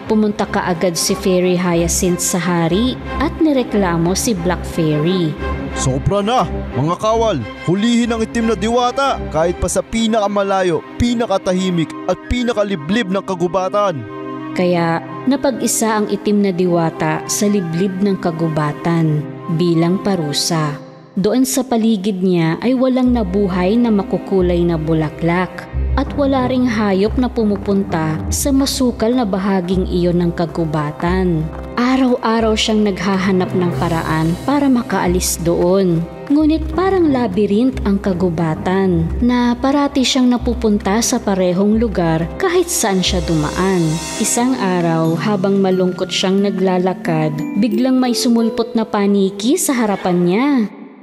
Pumunta kaagad si Fairy Hyacinth sa hari at nireklamo si Black Fairy. Sobra na, mga kawal! Hulihin ang itim na diwata kahit pa sa pinakamalayo, pinakatahimik at pinakaliblib ng kagubatan. Kaya napag-isa ang itim na diwata sa liblib ng kagubatan bilang parusa. Doon sa paligid niya ay walang nabuhay na makukulay na bulaklak at wala ring hayop na pumupunta sa masukal na bahaging iyon ng kagubatan. Araw-araw siyang naghahanap ng paraan para makaalis doon. Ngunit parang labyrinth ang kagubatan na parati siyang napupunta sa parehong lugar kahit saan siya dumaan. Isang araw, habang malungkot siyang naglalakad, biglang may sumulpot na paniki sa harapan niya.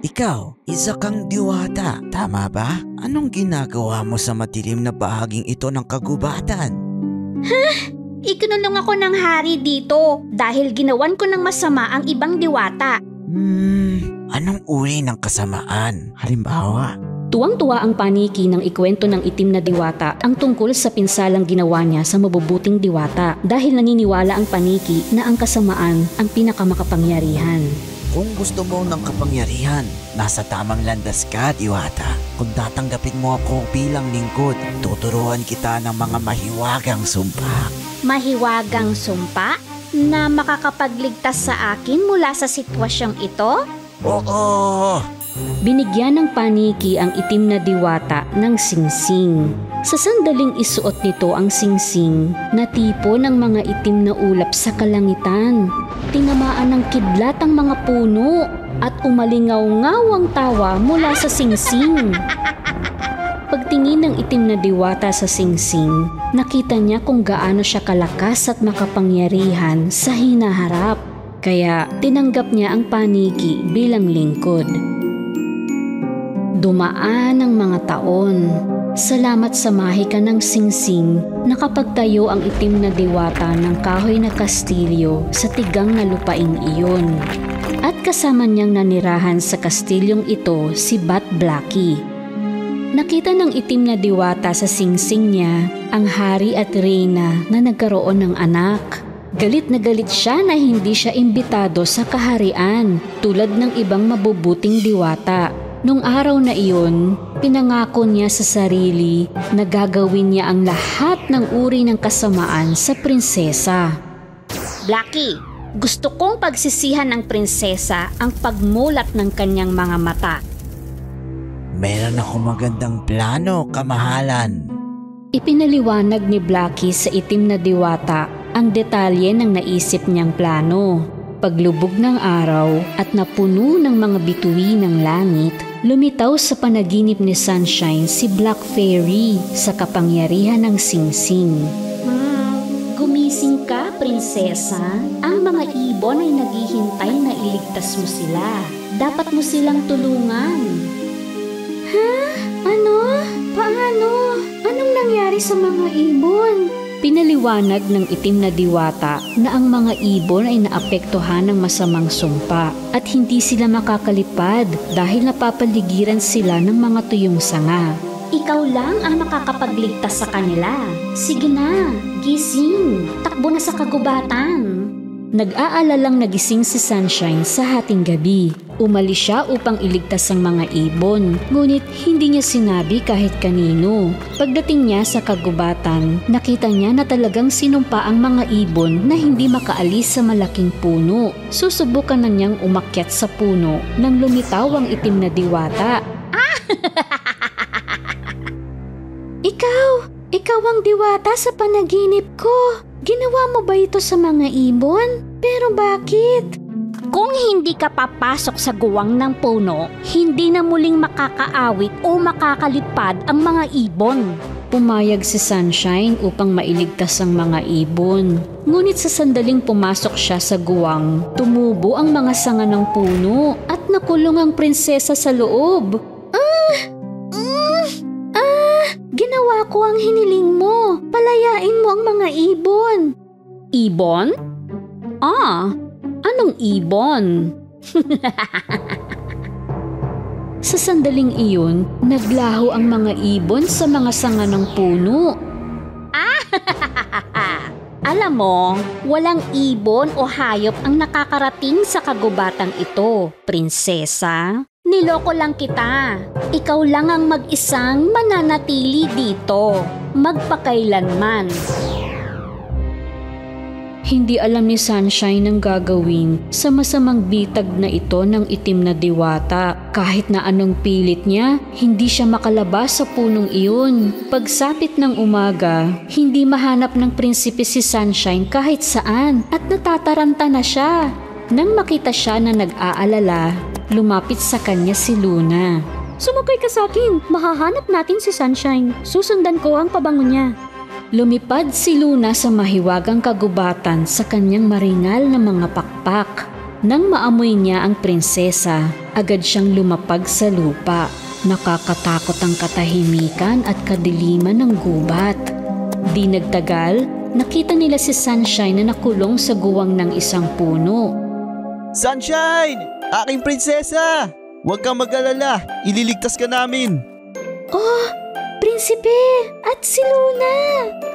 Ikaw, isa kang diwata, tama ba? Anong ginagawa mo sa madilim na bahaging ito ng kagubatan? Ikinulong ako ng hari dito dahil ginawan ko ng masama ang ibang diwata. Anong uri ng kasamaan? Halimbawa? Tuwang-tuwa ang paniki nang ikwento ng itim na diwata ang tungkol sa pinsalang ginawa niya sa mabubuting diwata dahil naniniwala ang paniki na ang kasamaan ang pinakamakapangyarihan. Kung gusto mo ng kapangyarihan, nasa tamang landas ka, diwata. Kung tatanggapin mo ako bilang lingkod, tuturuan kita ng mga mahiwagang sumpa. Mahiwagang sumpa na makakapagligtas sa akin mula sa sitwasyong ito? Oo! Binigyan ng paniki ang itim na diwata ng singsing. Sa sandaling isuot nito ang singsing, natipo ng mga itim na ulap sa kalangitan. Tinamaan ng kidlat ang mga puno at umalingaw-ngaw ang tawa mula sa singsing. Pagtingin ng itim na diwata sa singsing, nakita niya kung gaano siya kalakas at makapangyarihan sa hinaharap. Kaya tinanggap niya ang paniki bilang lingkod. Dumaan ang mga taon. Salamat sa mahika ng singsing, nakapagtayo ang itim na diwata ng kahoy na kastilyo sa tigang na lupaing iyon. At kasama niyang nanirahan sa kastilyong ito si Bat Blackie. Nakita ng itim na diwata sa singsing niya ang hari at reyna na nagkaroon ng anak. Galit na galit siya na hindi siya imbitado sa kaharian tulad ng ibang mabubuting diwata. Nung araw na iyon, pinangako niya sa sarili na gagawin niya ang lahat ng uri ng kasamaan sa prinsesa. Blackie, gusto kong pagsisihan ng prinsesa ang pagmulat ng kanyang mga mata. Meron akong magandang plano, kamahalan. Ipinaliwanag ni Blackie sa itim na diwata ang detalye ng naisip niyang plano. Paglubog ng araw at napuno ng mga bituin ng langit, lumitaw sa panaginip ni Sunshine si Black Fairy sa kapangyarihan ng singsing. Gumising ka, prinsesa. Ang mga ibon ay naghihintay na iligtas mo sila. Dapat mo silang tulungan. Ha? Ano? Paano? Anong nangyari sa mga ibon? Pinaliwanag ng itim na diwata na ang mga ibon ay naapektuhan ng masamang sumpa at hindi sila makakalipad dahil napapaligiran sila ng mga tuyong sanga. Ikaw lang ang makakapagligtas sa kanila. Sige na, gising. Takbo na sa kagubatan. Nag-aalalang nagising si Sunshine sa hating gabi. Umalis siya upang iligtas ang mga ibon, ngunit hindi niya sinabi kahit kanino. Pagdating niya sa kagubatan, nakita niya na talagang sinumpa ang mga ibon na hindi makaalis sa malaking puno. Susubukan na niyang umakyat sa puno nang lumitaw ang itim na diwata. Ikaw ang diwata sa panaginip ko. Ginawa mo ba ito sa mga ibon? Pero bakit? Kung hindi ka papasok sa guwang ng puno, hindi na muling makakaawit o makakalipad ang mga ibon. Pumayag si Sunshine upang mailigtas ang mga ibon. Ngunit sa sandaling pumasok siya sa guwang, tumubo ang mga sanga ng puno at nakulong ang prinsesa sa loob. Ginawa ko ang hiniling mo. Palayain mo ang mga ibon. Ibon? Anong ibon? Sa sandaling iyon, naglaho ang mga ibon sa mga sanga ng puno. Alam mo, walang ibon o hayop ang nakakarating sa kagubatang ito, prinsesa. Niloko lang kita. Ikaw lang ang mag-isang mananatili dito, magpakailanman. Hindi alam ni Sunshine ang gagawin sa masamang bitag na ito ng itim na diwata. Kahit na anong pilit niya, hindi siya makalabas sa punong iyon. Pagsapit ng umaga, hindi mahanap ng prinsipe si Sunshine kahit saan at natataranta na siya. Nang makita siya na nag-aalala, lumapit sa kanya si Luna. Sumakay ka sa akin. Mahahanap natin si Sunshine. Susundan ko ang pabango niya. Lumipad si Luna sa mahiwagang kagubatan sa kanyang maringal na mga pakpak. Nang maamoy niya ang prinsesa, agad siyang lumapag sa lupa. Nakakatakot ang katahimikan at kadiliman ng gubat. Di nagtagal, nakita nila si Sunshine na nakulong sa guwang ng isang puno. Sunshine! Aking prinsesa! Huwag kang mag-alala, ililigtas ka namin. Oh, prinsipe! At si Luna!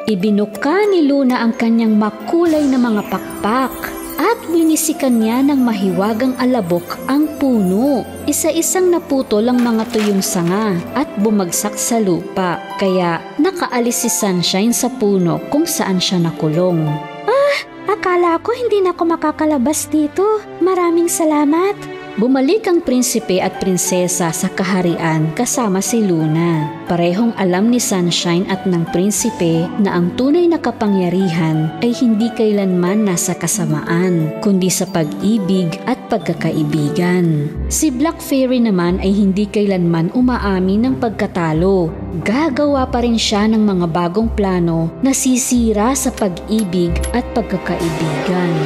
Ibinuka ni Luna ang kanyang makulay na mga pakpak at winisikan niya ng mahiwagang alabok ang puno. Isa-isang naputol ang mga tuyong sanga at bumagsak sa lupa, kaya nakaalis si Sunshine sa puno kung saan siya nakulong. Akala ko hindi na ako makakalabas dito. Maraming salamat. Bumalik ang prinsipe at prinsesa sa kaharian kasama si Luna. Parehong alam ni Sunshine at ng prinsipe na ang tunay na kapangyarihan ay hindi kailanman nasa kasamaan, kundi sa pag-ibig at pagkakaibigan. Si Black Fairy naman ay hindi kailanman umaamin ng pagkatalo. Gagawa pa rin siya ng mga bagong plano na sisira sa pag-ibig at pagkakaibigan.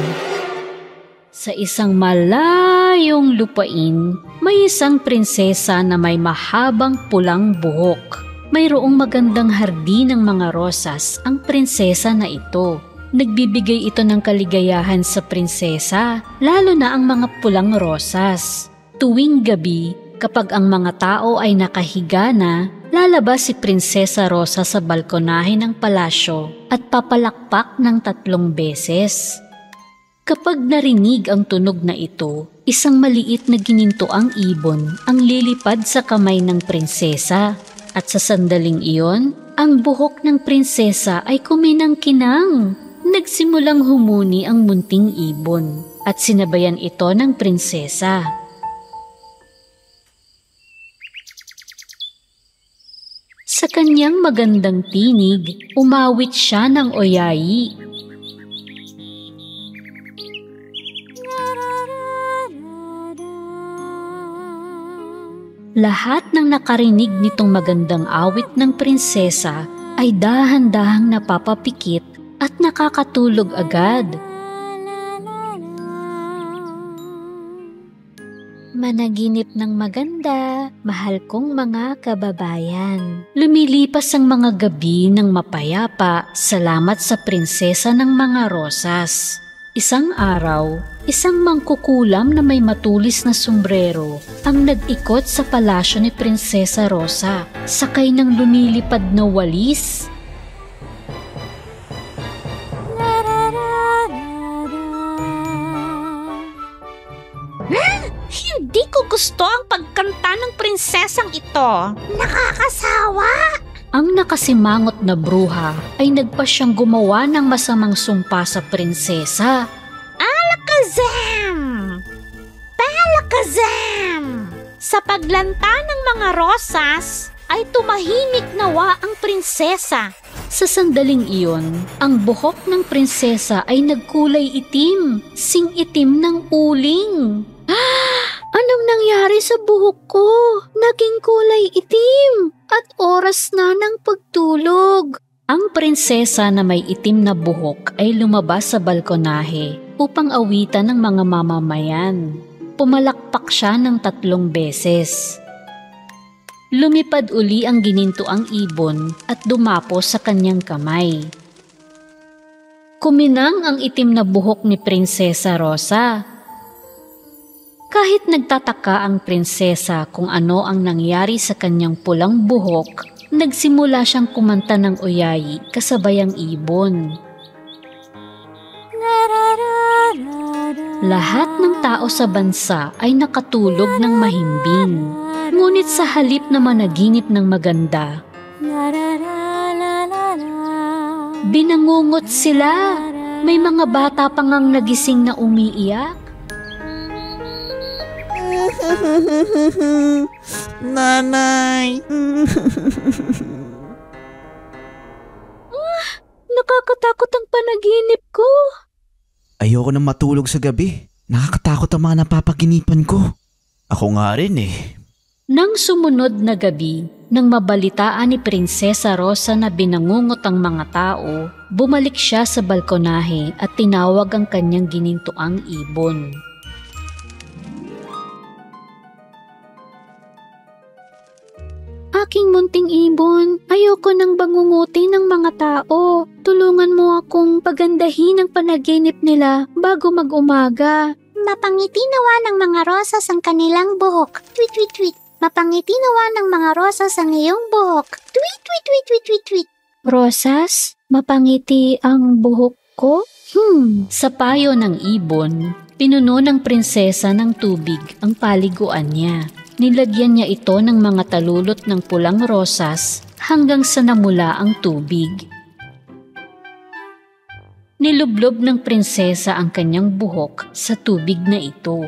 Sa isang malayong lupain, may isang prinsesa na may mahabang pulang buhok. Mayroong magandang hardin ng mga rosas ang prinsesa na ito. Nagbibigay ito ng kaligayahan sa prinsesa, lalo na ang mga pulang rosas. Tuwing gabi, kapag ang mga tao ay nakahiga na, lalabas si Prinsesa Rosa sa balkonahe ng palasyo at papalakpak ng 3 beses. Kapag narinig ang tunog na ito, isang maliit na ginintoang ibon ang lilipad sa kamay ng prinsesa. At sa sandaling iyon, ang buhok ng prinsesa ay kuminang-kinang. Nagsimulang humuni ang munting ibon at sinabayan ito ng prinsesa. Sa kanyang magandang tinig, umawit siya ng oyayi. Lahat ng nakarinig nitong magandang awit ng prinsesa ay dahan-dahang napapapikit at nakakatulog agad. Managinip ng maganda, mahal kong mga kababayan. Lumilipas ang mga gabi ng mapayapa, salamat sa prinsesa ng mga rosas. Isang araw, isang mangkukulam na may matulis na sombrero ang nag-ikot sa palasyo ni Prinsesa Rosa, sakay ng lumilipad na walis. Hindi ko gusto ang pagkanta ng prinsesang ito. Nakakasawa! Ang nakasimangot na bruha ay nagpa siyang gumawa ng masamang sumpa sa prinsesa. Alakazam! Alakazam! Sa paglanta ng mga rosas, ay tumahimik nawa ang prinsesa. Sa sandaling iyon, ang buhok ng prinsesa ay nagkulay itim, sing-itim ng uling. Anong nangyari sa buhok ko? Naging kulay itim at oras na ng pagtulog. Ang prinsesa na may itim na buhok ay lumabas sa balkonahe upang awitan ng mga mamamayan. Pumalakpak siya ng 3 beses. Lumipad uli ang ginintoang ibon at dumapo sa kanyang kamay. Kuminang ang itim na buhok ni Prinsesa Rosa. Kahit nagtataka ang prinsesa kung ano ang nangyari sa kanyang pulang buhok, nagsimula siyang kumanta ng oyayi kasabay ang ibon. Lahat ng tao sa bansa ay nakatulog ng mahimbing. Ngunit sa halip na managinip ng maganda, binangungot sila. May mga bata pa ngang nagising na umiiyak. Nanay! Nakakatakot ang panaginip ko. Ayoko nang matulog sa gabi. Nakakatakot ang mga napapaginipan ko. Ako nga rin eh. Nang sumunod na gabi, nang mabalitaan ni Prinsesa Rosa na binangungot ang mga tao, bumalik siya sa balkonahe at tinawag ang kanyang ginintuang ibon. Aking munting ibon, ayoko nang bangungutin ng mga tao. Tulungan mo akong pagandahin ang panaginip nila bago mag-umaga. Mapangiti nawa ng mga rosas ang kanilang buhok. Tweet, tweet, tweet. Mapangiti nawa ng mga rosas ang iyong buhok. Tweet, tweet, tweet, tweet, tweet, tweet. Rosas, mapangiti ang buhok ko? Sa payo ng ibon, pinuno ng prinsesa ng tubig ang paliguan niya. Nilagyan niya ito ng mga talulot ng pulang rosas hanggang sa namula ang tubig. Nilublob ng prinsesa ang kanyang buhok sa tubig na ito.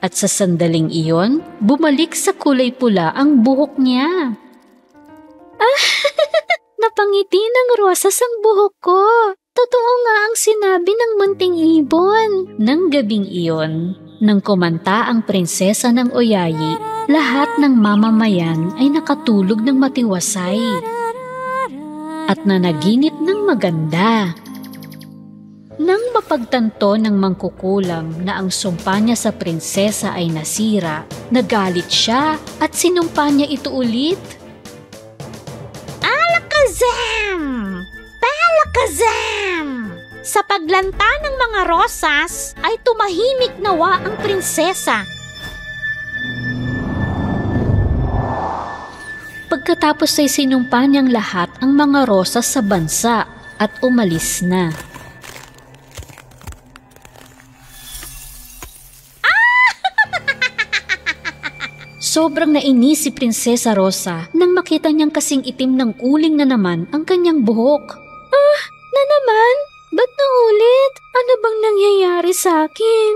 At sa sandaling iyon, bumalik sa kulay pula ang buhok niya. Napangiti ng rosas ang buhok ko. Totoo nga ang sinabi ng munting ibon. Nang gabing iyon, nang kumanta ang prinsesa ng Oyayi, lahat ng mamamayan ay nakatulog ng matiwasay at nanaginip ng maganda. Nang mapagtanto ng mangkukulam na ang sumpa niya sa prinsesa ay nasira, nagalit siya at sinumpa niya ito ulit. Alakazam! Alakazam! Sa paglanta ng mga rosas ay tumahimik nawa ang prinsesa. Pagkatapos ay sinumpa niyang lahat ang mga rosas sa bansa at umalis na. Sobrang nainis si Prinsesa Rosa nang makita niyang kasing itim ng uling na naman ang kanyang buhok. Na naman? Ba't naulit? Ano bang nangyayari sa akin?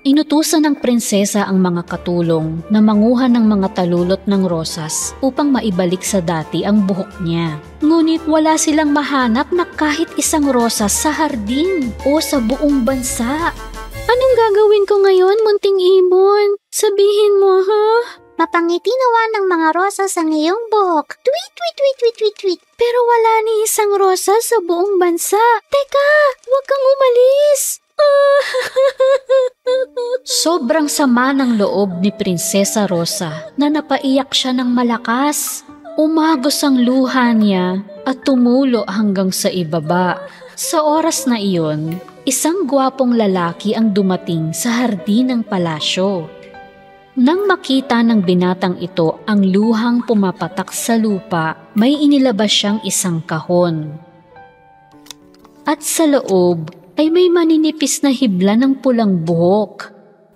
Inutusan ng prinsesa ang mga katulong na manguha ng mga talulot ng rosas upang maibalik sa dati ang buhok niya. Ngunit wala silang mahanap na kahit isang rosas sa hardin o sa buong bansa. Anong gagawin ko ngayon, munting ibon? Sabihin mo, ha? Mapangiti nawa ng mga rosas ang iyong buhok. Tweet, tweet, tweet, tweet, tweet, tweet. Pero wala ni isang rosas sa buong bansa. Teka, huwag kang umalis. Sobrang sama ng loob ni Prinsesa Rosa na napaiyak siya ng malakas. Umagos ang luha niya at tumulo hanggang sa ibaba. Sa oras na iyon, isang gwapong lalaki ang dumating sa hardin ng palasyo. Nang makita ng binatang ito ang luhang pumapatak sa lupa, may inilabas siyang isang kahon. At sa loob ay may maninipis na hibla ng pulang buhok.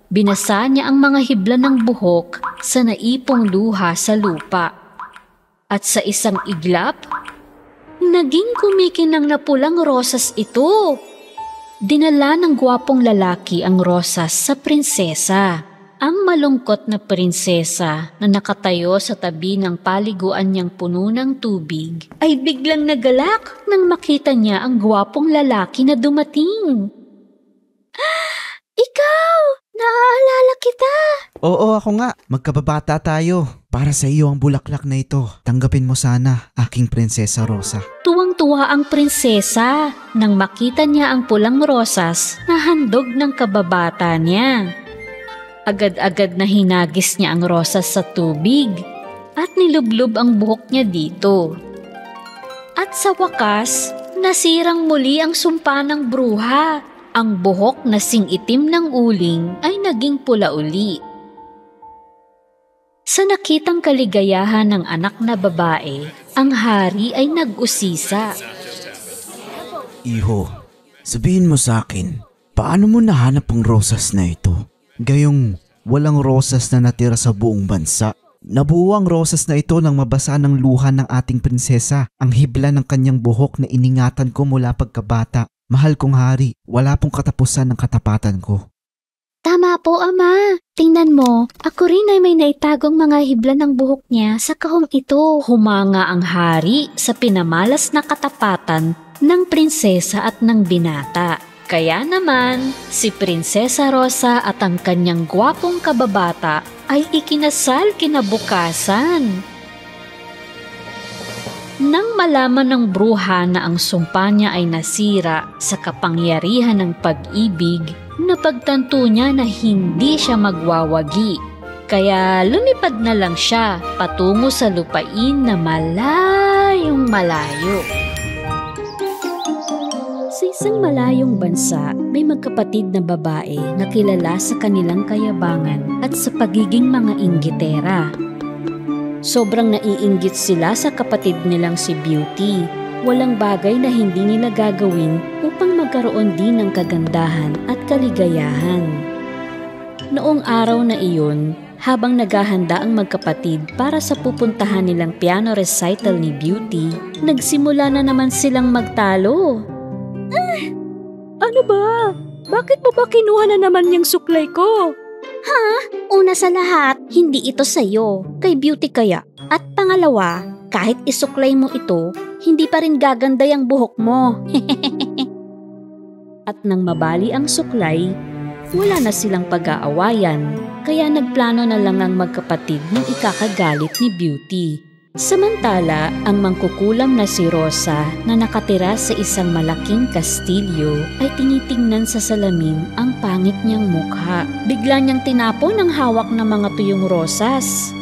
Binasa niya ang mga hibla ng buhok sa naipong luha sa lupa. At sa isang iglap, naging kumikinang na pulang rosas ito. Dinala ng gwapong lalaki ang rosas sa prinsesa. Ang malungkot na prinsesa na nakatayo sa tabi ng paliguan niyang puno ng tubig ay biglang nagalak nang makita niya ang gwapong lalaki na dumating. Ikaw! Naaalala kita! Oo, ako nga. Magkababata tayo. Para sa iyo ang bulaklak na ito. Tanggapin mo sana, aking Prinsesa Rosa. Tuwang-tuwa ang prinsesa nang makita niya ang pulang rosas na handog ng kababata niya. Agad-agad na hinagis niya ang rosas sa tubig at nilublob ang buhok niya dito. At sa wakas, nasirang muli ang sumpa ng bruha. Ang buhok na sing-itim ng uling ay naging pula uli. Sa nakitang kaligayahan ng anak na babae, ang hari ay nag-usisa. Iho, sabihin mo sa akin, paano mo nahanap ang rosas na ito? Gayong walang rosas na natira sa buong bansa. Nabuo ang rosas na ito nang mabasa ng luha ng ating prinsesa, ang hibla ng kanyang buhok na iningatan ko mula pagkabata. Mahal kong hari, wala pong katapusan ng katapatan ko. Tama po, Ama. Tingnan mo, ako rin ay may naitagong mga hibla ng buhok niya sa kahong ito. Humanga ang hari sa pinamalas na katapatan ng prinsesa at ng binata. Kaya naman, si Prinsesa Rosa at ang kanyang gwapong kababata ay ikinasal kinabukasan. Nang malaman ng bruha na ang sumpa niya ay nasira sa kapangyarihan ng pag-ibig, napagtanto niya na hindi siya magwawagi. Kaya lumipad na lang siya patungo sa lupain na malayong malayo. Sa isang malayong bansa, may magkapatid na babae na kilala sa kanilang kayabangan at sa pagiging mga inggitera. Sobrang naiinggit sila sa kapatid nilang si Beauty. Walang bagay na hindi nila gagawin upang magkaroon din ng kagandahan at kaligayahan. Noong araw na iyon, habang naghahanda ang magkapatid para sa pupuntahan nilang piano recital ni Beauty, nagsimula na naman silang magtalo. Ano ba? Bakit mo ba kinuha na naman yung suklay ko? Ha? Una sa lahat, hindi ito sa'yo. Kay Beauty kaya. At pangalawa, kahit isuklay mo ito, hindi pa rin gaganda yung buhok mo. At nang mabali ang suklay, wala na silang pag-aawayan. Kaya nagplano na lang ang magkapatid ng ikakagalit ni Beauty. Samantala, ang mangkukulam na si Rosa na nakatira sa isang malaking kastilyo ay tinitingnan sa salamin ang pangit niyang mukha. Bigla niyang tinapon ang hawak ng mga tuyong rosas.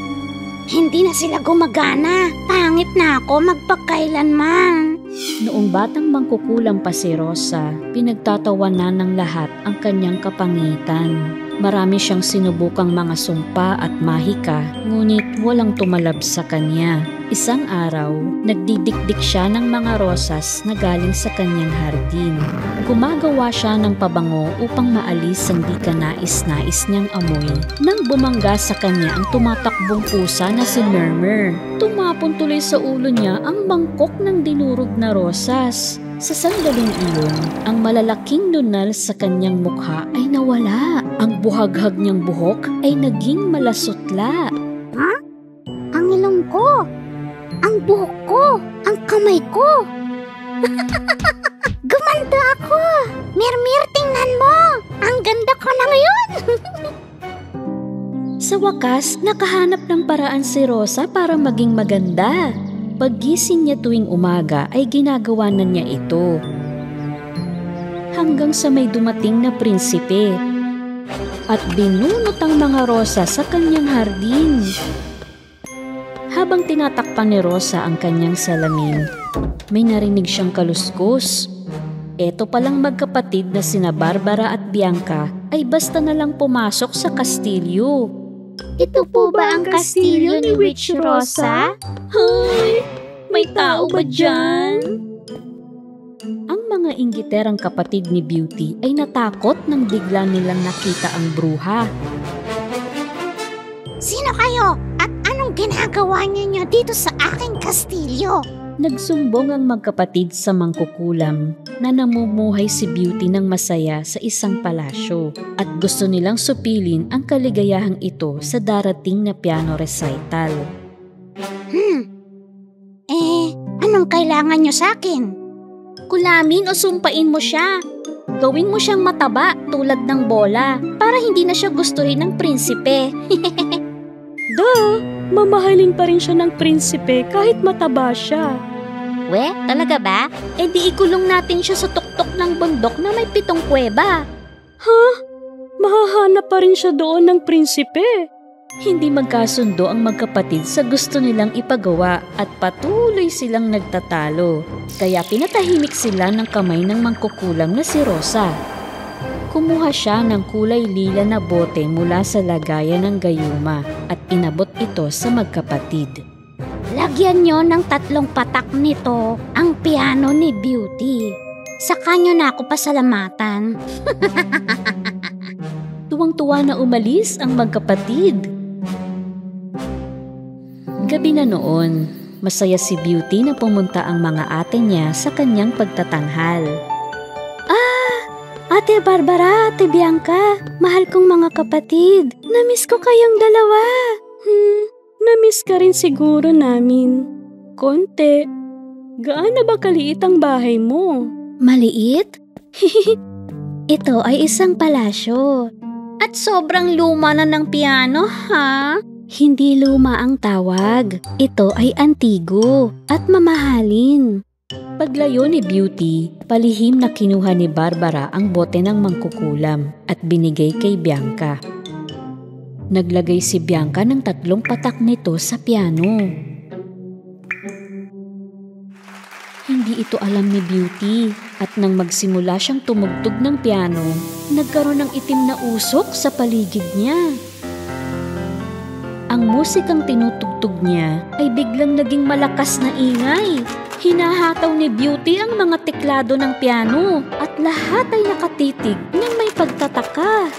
Hindi na sila gumagana. Pangit na ako magpakailanman. Noong batang mangkukulam pa si Rosa, pinagtatawanan ng lahat ang kanyang kapangitan. Marami siyang sinubukang mga sumpa at mahika, ngunit walang tumalab sa kanya. Isang araw, nagdidikdik siya ng mga rosas na galing sa kanyang hardin. Gumagawa siya ng pabango upang maalis ang di kanais-nais niyang amoy. Nang bumangga sa kanya ang tumatakbong pusa na si Murmur, tumapon tuloy sa ulo niya ang mangkok ng dinurog na rosas. Sa sandaling iyon, ang malalaking nunal sa kanyang mukha ay nawala. Ang buhaghag niyang buhok ay naging malasutla. Ha? Ang ilong ko, ang buhok ko, ang kamay ko. Gumanda ako! Mirmir, tingnan mo! Ang ganda ko na ngayon! Sa wakas, nakahanap ng paraan si Rosa para maging maganda. Paggising niya tuwing umaga ay ginagawa na niya ito. Hanggang sa may dumating na prinsipe at binunot ang mga rosa sa kanyang hardin. Habang tinatakpan ni Rosa ang kanyang salamin, may narinig siyang kaluskos. Eto palang magkapatid na sina Barbara at Bianca ay basta na lang pumasok sa kastilyo. Ito po ba ang kastilyo ni Witch Rosa? Hoy! May tao ba dyan? Ang mga inggiterang kapatid ni Beauty ay natakot nang bigla nilang nakita ang bruha. Sino kayo? At anong ginagawa niyo dito sa aking kastilyo? Nagsumbong ang magkapatid sa mangkukulam na namumuhay si Beauty ng masaya sa isang palasyo at gusto nilang supilin ang kaligayahang ito sa darating na piano recital. Anong kailangan nyo sa akin? Kulamin o sumpain mo siya. Gawin mo siyang mataba tulad ng bola para hindi na siya gustuhin ng prinsipe. Mamahalin pa rin siya ng prinsipe kahit mataba siya. We, talaga ba? E di ikulong natin siya sa tuktok ng bundok na may 7 kuweba. Ha? Mahahanap pa rin siya doon ng prinsipe. Hindi magkasundo ang magkapatid sa gusto nilang ipagawa at patuloy silang nagtatalo. Kaya pinatahimik sila ng kamay ng mangkukulam na si Rosa. Kumuha siya ng kulay lila na bote mula sa lagayan ng gayuma at inabot ito sa magkapatid. Lagyan nyo ng 3 patak nito ang piano ni Beauty. Saka nyo na ako pasalamatan. Tuwang-tuwa na umalis ang magkapatid. Gabi na noon, masaya si Beauty na pumunta ang mga ate niya sa kanyang pagtatanghal. Ate Barbara, Ate Bianca, mahal kong mga kapatid. Namiss ko kayong dalawa. Namiss ka rin siguro namin. Konti. Gaano ba kaliit ang bahay mo? Maliit? Ito ay isang palasyo. At sobrang luma na ng piano, ha? Hindi luma ang tawag. Ito ay antigo at mamahalin. Paglayo ni Beauty, palihim na kinuha ni Barbara ang bote ng mangkukulam at binigay kay Bianca. Naglagay si Bianca ng 3 patak nito sa piano. Hindi ito alam ni Beauty at nang magsimula siyang tumugtog ng piano, nagkaroon ng itim na usok sa paligid niya. Ang musikang tinutugtog niya ay biglang naging malakas na ingay. Hinahataw ni Beauty ang mga teklado ng piano at lahat ay nakatitig ng may pagtataka.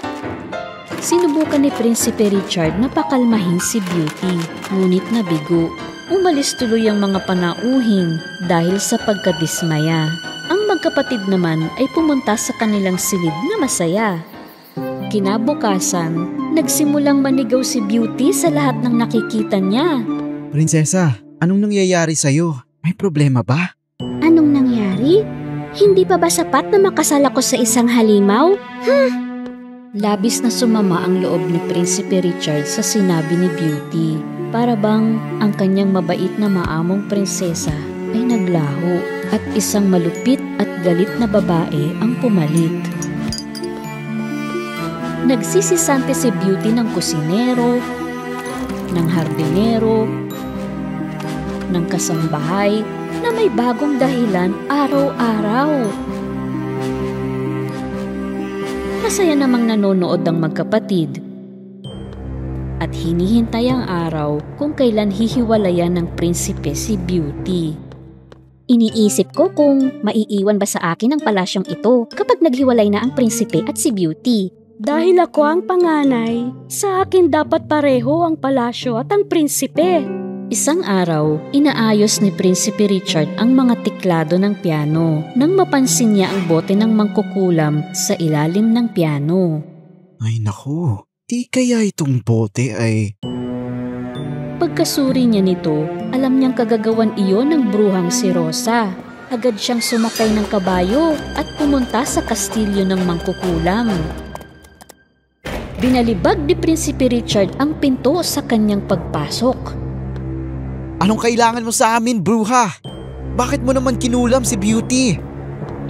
Sinubukan ni Prinsipe Richard na pakalmahin si Beauty, ngunit nabigo. Umalis tuloy ang mga panauhin dahil sa pagkadismaya. Ang magkapatid naman ay pumunta sa kanilang silid na masaya. Kinabukasan, nagsimulang manigaw si Beauty sa lahat ng nakikita niya. Prinsesa, anong nangyayari sa'yo? May problema ba? Anong nangyari? Hindi pa ba sapat na makasal ako sa isang halimaw? Labis na sumama ang loob ni Prinsipe Richard sa sinabi ni Beauty. Para bang ang kanyang mabait na maamong prinsesa ay naglaho at isang malupit at galit na babae ang pumalit. Nagsisisante si Beauty ng kusinero, ng hardinero, ng kasambahay na may bagong dahilan araw-araw. Masaya namang nanonood ang magkapatid at hinihintay ang araw kung kailan hihiwalayan ng prinsipe si Beauty. Iniisip ko kung maiiwan ba sa akin ang palasyong ito kapag naghiwalay na ang prinsipe at si Beauty. Dahil ako ang panganay, sa akin dapat pareho ang palasyo at ang prinsipe. Isang araw, inaayos ni Prinsipe Richard ang mga tiklado ng piano nang mapansin niya ang bote ng mangkukulam sa ilalim ng piano. Ay naku, di kaya itong bote ay... Pagkasuri niya nito, alam niyang kagagawan iyon ng bruhang si Rosa. Agad siyang sumakay ng kabayo at pumunta sa kastilyo ng mangkukulam. Binalibag ni Prinsipe Richard ang pinto sa kanyang pagpasok. Anong kailangan mo sa amin, bruha? Bakit mo naman kinulam si Beauty?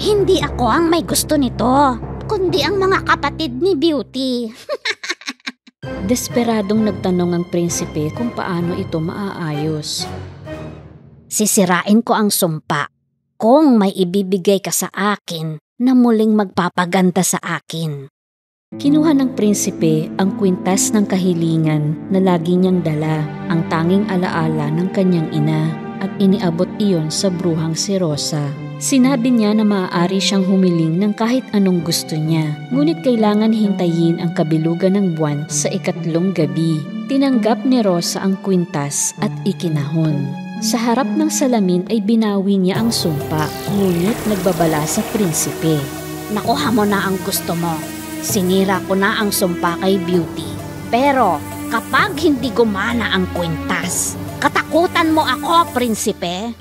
Hindi ako ang may gusto nito, kundi ang mga kapatid ni Beauty. Desperadong nagtanong ang prinsipe kung paano ito maaayos. Sisirain ko ang sumpa kung may ibibigay ka sa akin na muling magpapaganda sa akin. Kinuha ng prinsipe ang kwintas ng kahilingan na lagi niyang dala, ang tanging alaala ng kanyang ina, at iniabot iyon sa bruhang si Rosa. Sinabi niya na maaari siyang humiling ng kahit anong gusto niya, ngunit kailangan hintayin ang kabilugan ng buwan sa 3 gabi. Tinanggap ni Rosa ang kwintas at ikinahon. Sa harap ng salamin ay binawi niya ang sumpa, ngunit nagbabala sa prinsipe. Nakuha mo na ang gusto mo. Sinira ko na ang sumpa kay Beauty. Pero kapag hindi gumana ang kwintas, katakutan mo ako, prinsipe.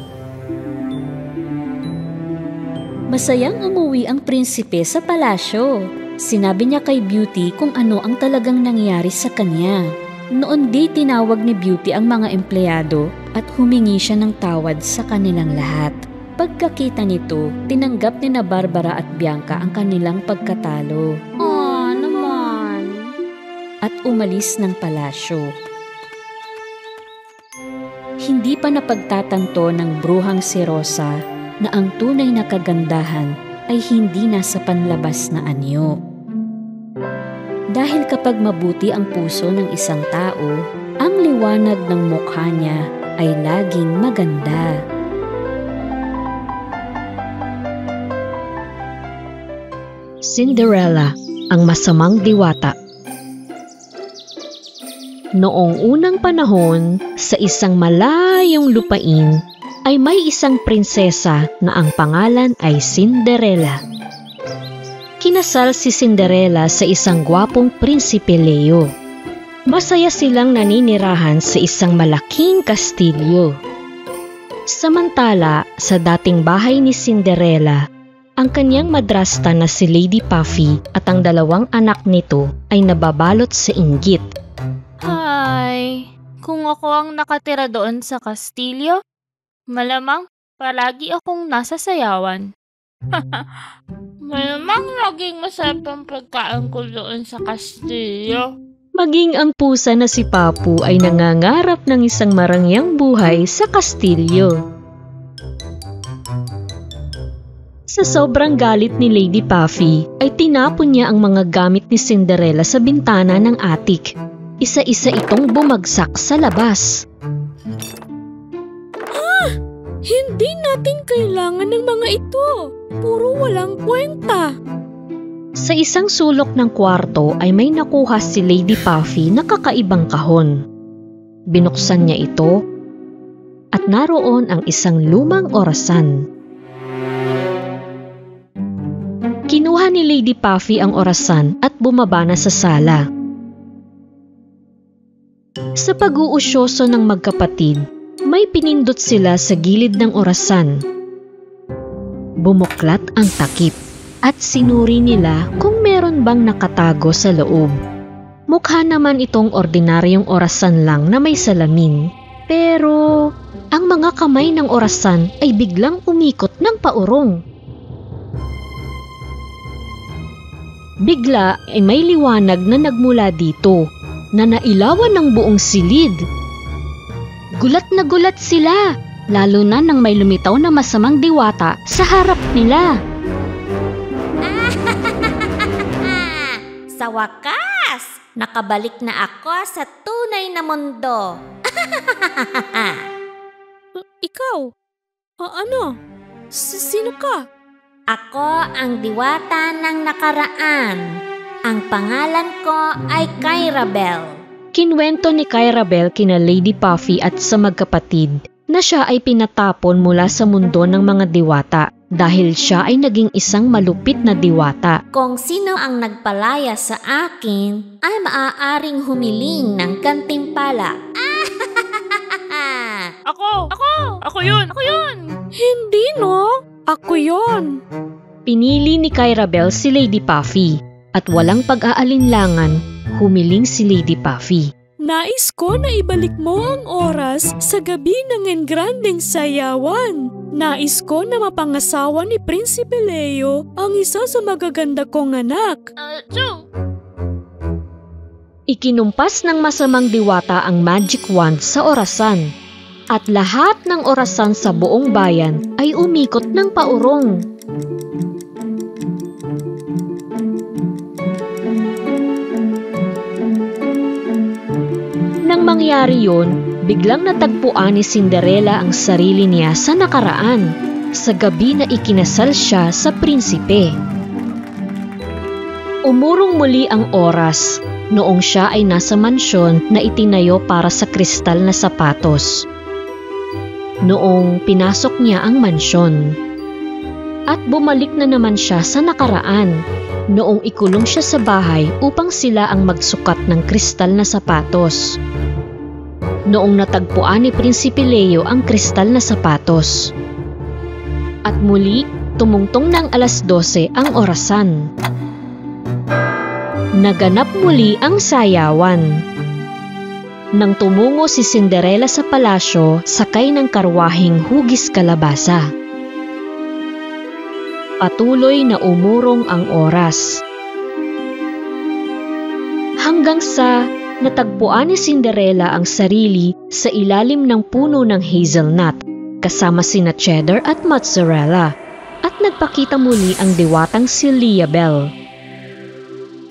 Masayang umuwi ang prinsipe sa palasyo. Sinabi niya kay Beauty kung ano ang talagang nangyari sa kanya. Noon di tinawag ni Beauty ang mga empleyado at humingi siya ng tawad sa kanilang lahat. Pagkakita nito, tinanggap ni na Barbara at Bianca ang kanilang pagkatalo. Naman. At umalis ng palasyo. Hindi pa napagtatanto ng bruhang si Rosa na ang tunay na kagandahan ay hindi nasa panlabas na anyo. Dahil kapag mabuti ang puso ng isang tao, ang liwanag ng mukha niya ay laging maganda. Cinderella, ang masamang diwata. Noong unang panahon, sa isang malayong lupain, ay may isang prinsesa na ang pangalan ay Cinderella. Kinasal si Cinderella sa isang gwapong Prinsipe Leo. Masaya silang naninirahan sa isang malaking kastilyo. Samantala, sa dating bahay ni Cinderella, ang kanyang madrasta na si Lady Puffy at ang dalawang anak nito ay nababalot sa inggit. Ay, kung ako ang nakatira doon sa kastilyo, malamang palagi akong nasa sayawan. Malamang laging masarap ang pagkain ko doon sa kastilyo. Maging ang pusa na si Papu ay nangangarap ng isang marangyang buhay sa kastilyo. Sa sobrang galit ni Lady Puffy, ay tinapon niya ang mga gamit ni Cinderella sa bintana ng attic. Isa-isa itong bumagsak sa labas. Hindi natin kailangan ng mga ito. Puro walang kwenta. Sa isang sulok ng kwarto ay may nakuha si Lady Puffy na kakaibang kahon. Binuksan niya ito at naroon ang isang lumang orasan. Kinuha ni Lady Puffy ang orasan at bumaba na sa sala. Sa pag-uusyoso ng magkapatid, may pinindot sila sa gilid ng orasan. Bumuklat ang takip at sinuri nila kung meron bang nakatago sa loob. Mukha naman itong ordinaryong orasan lang na may salamin. Pero ang mga kamay ng orasan ay biglang umikot ng paurong. Bigla ay may liwanag na nagmula dito na nailawan ng buong silid. Gulat na gulat sila, lalo na nang may lumitaw na masamang diwata sa harap nila. Sa wakas, nakabalik na ako sa tunay na mundo. Ikaw? Ano? Sino ka? Ako ang diwata ng nakaraan. Ang pangalan ko ay Kyra Bell. Kinwento ni Kyra Bell kina Lady Puffy at sa magkapatid na siya ay pinatapon mula sa mundo ng mga diwata dahil siya ay naging isang malupit na diwata. Kung sino ang nagpalaya sa akin ay maaaring humiling ng gantimpala. Ako yun! Hindi no? Ako yon. Pinili ni Kyra Bell si Lady Puffy at walang pag-aalinlangan, humiling si Lady Puffy. Nais ko na ibalik mo ang oras sa gabi ng engrandeng sayawan. Nais ko na mapangasawa ni Prinsipe Leo ang isa sa magaganda kong anak. Ikinumpas ng masamang diwata ang magic wand sa orasan at lahat ng orasan sa buong bayan ay umikot ng paurong. Nang mangyari yun, biglang natagpuan ni Cinderella ang sarili niya sa nakaraan, sa gabi na ikinasal siya sa prinsipe. Umurong muli ang oras noong siya ay nasa mansyon na itinayo para sa kristal na sapatos. Noong pinasok niya ang mansyon. At bumalik na naman siya sa nakaraan noong ikulong siya sa bahay upang sila ang magsukat ng kristal na sapatos. Noong natagpuan ni Prinsipe Leo ang kristal na sapatos. At muli, tumungtong ng 12:00 ang orasan. Naganap muli ang sayawan. Nang tumungo si Cinderella sa palasyo, sakay ng karwaheng hugis kalabasa. Patuloy na umurong ang oras. Hanggang sa natagpuan ni Cinderella ang sarili sa ilalim ng puno ng hazelnut, kasama sina Cheddar at Mozzarella, at nagpakita muli ang diwatang si Leah Bell.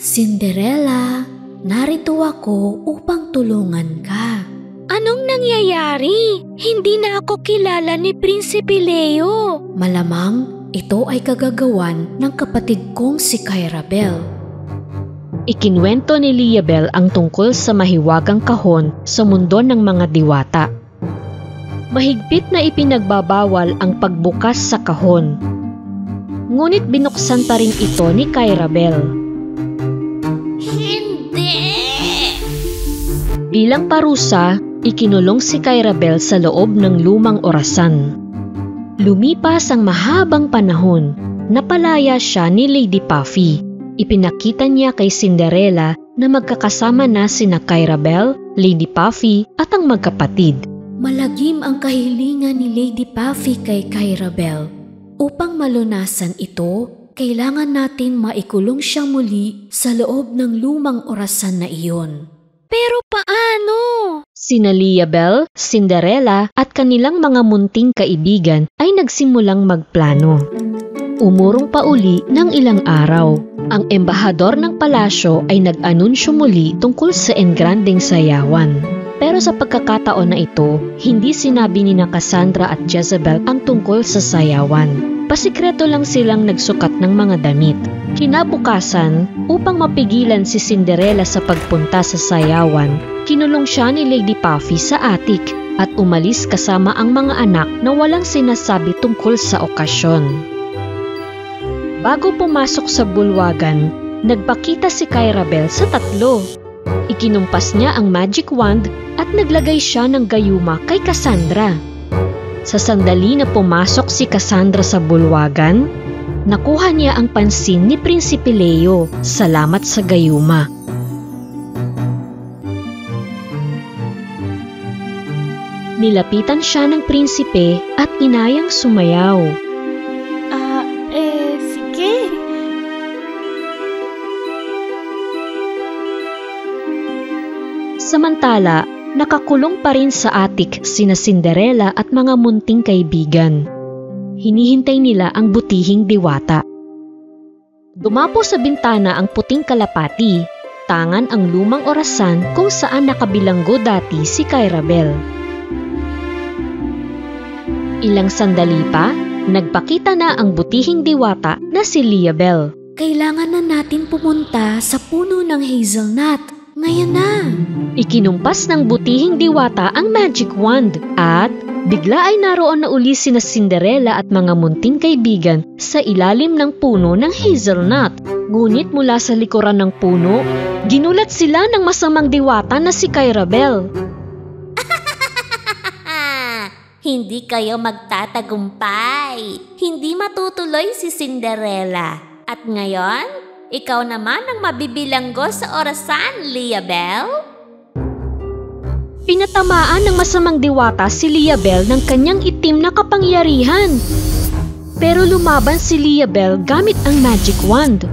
Cinderella, narito ako upang tulungan ka. Anong nangyayari? Hindi na ako kilala ni Prinsipe Leo. Malamang ito ay kagagawan ng kapatid kong si Kyra Bell. Ikinwento ni Liabel ang tungkol sa mahiwagang kahon sa mundo ng mga diwata. Mahigpit na ipinagbabawal ang pagbukas sa kahon. Ngunit binuksan pa rin ito ni Kyrabel. Hindi! Bilang parusa, ikinulong si Kyrabel sa loob ng lumang orasan. Lumipas ang mahabang panahon, napalaya siya ni Lady Puffy. Ipinakita niya kay Cinderella na magkakasama na sina Kyrabel, Lady Puffy at ang magkapatid. Malagim ang kahilingan ni Lady Puffy kay Kyrabel. Upang malunasan ito, kailangan natin maikulong siya muli sa loob ng lumang orasan na iyon. Pero paano? Sina Liabel, Cinderella at kanilang mga munting kaibigan ay nagsimulang magplano. Umurong pa uli ng ilang araw. Ang embahador ng palasyo ay nag-anunsyo muli tungkol sa engrandeng sayawan. Pero sa pagkakataon na ito, hindi sinabi ni Cassandra at Jezebel ang tungkol sa sayawan. Pasikreto lang silang nagsukat ng mga damit. Kinabukasan, upang mapigilan si Cinderella sa pagpunta sa sayawan, kinulong siya ni Lady Puffy sa attic at umalis kasama ang mga anak na walang sinasabi tungkol sa okasyon. Bago pumasok sa bulwagan, nagpakita si Kyrabel sa tatlo. Ikinumpas niya ang magic wand at naglagay siya ng gayuma kay Cassandra. Sa sandali na pumasok si Cassandra sa bulwagan, nakuha niya ang pansin ni Prinsipe Leo salamat sa gayuma. Nilapitan siya ng prinsipe at inayang sumayaw. Sige. Samantala, nakakulong pa rin sa attic sina Cinderella at mga munting kaibigan. Hinihintay nila ang butihing diwata. Dumapo sa bintana ang puting kalapati, tangan ang lumang orasan kung saan nakabilanggo dati si Kyrabel. Ilang sandali pa, nagpakita na ang butihing diwata na si Liabel. Kailangan na natin pumunta sa puno ng hazelnut. Ngayon na! Ikinumpas ng butihing diwata ang magic wand at bigla ay naroon na uli sina Cinderella at mga munting kaibigan sa ilalim ng puno ng hazelnut. Ngunit mula sa likuran ng puno, ginulat sila ng masamang diwata na si Kyrabel. Hindi kayo magtatagumpay. Hindi matutuloy si Cinderella. At ngayon, ikaw naman ang mabibilanggo sa orasan, Liabel? Pinatamaan ng masamang diwata si Liabel ng kanyang itim na kapangyarihan. Pero lumaban si Liabel gamit ang magic wand.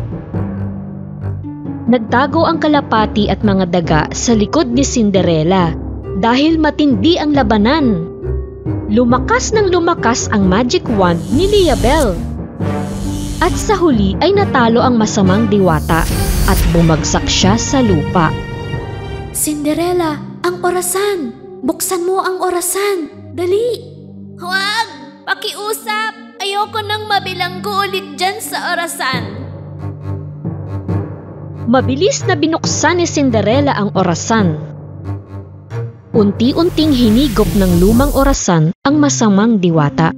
Nagtago ang kalapati at mga daga sa likod ni Cinderella dahil matindi ang labanan. Lumakas ng lumakas ang magic wand ni Liabel. At sa huli ay natalo ang masamang diwata at bumagsak siya sa lupa. Cinderella, ang orasan! Buksan mo ang orasan! Dali! Huwag! Pakiusap! Ayoko nang mabilanggo ulit dyan sa orasan. Mabilis na binuksan ni Cinderella ang orasan. Unti-unting hinigop ng lumang orasan ang masamang diwata.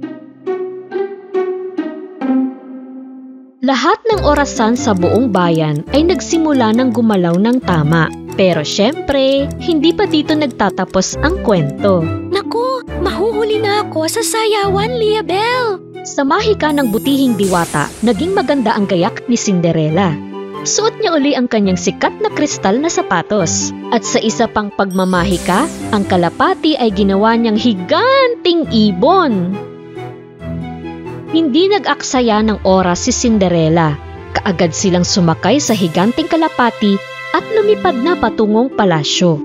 Lahat ng orasan sa buong bayan ay nagsimula ng gumalaw ng tama. Pero syempre, hindi pa dito nagtatapos ang kwento. Naku, mahuhuli na ako sa sayawan, Liabel! Sa mahika ng butihing diwata, naging maganda ang gayak ni Cinderella. Suot niya uli ang kanyang sikat na kristal na sapatos. At sa isa pang pagmamahika, ang kalapati ay ginawa niyang higanting ibon. Hindi nag-aksaya ng oras si Cinderella. Kaagad silang sumakay sa higanting kalapati at lumipad na patungong palasyo.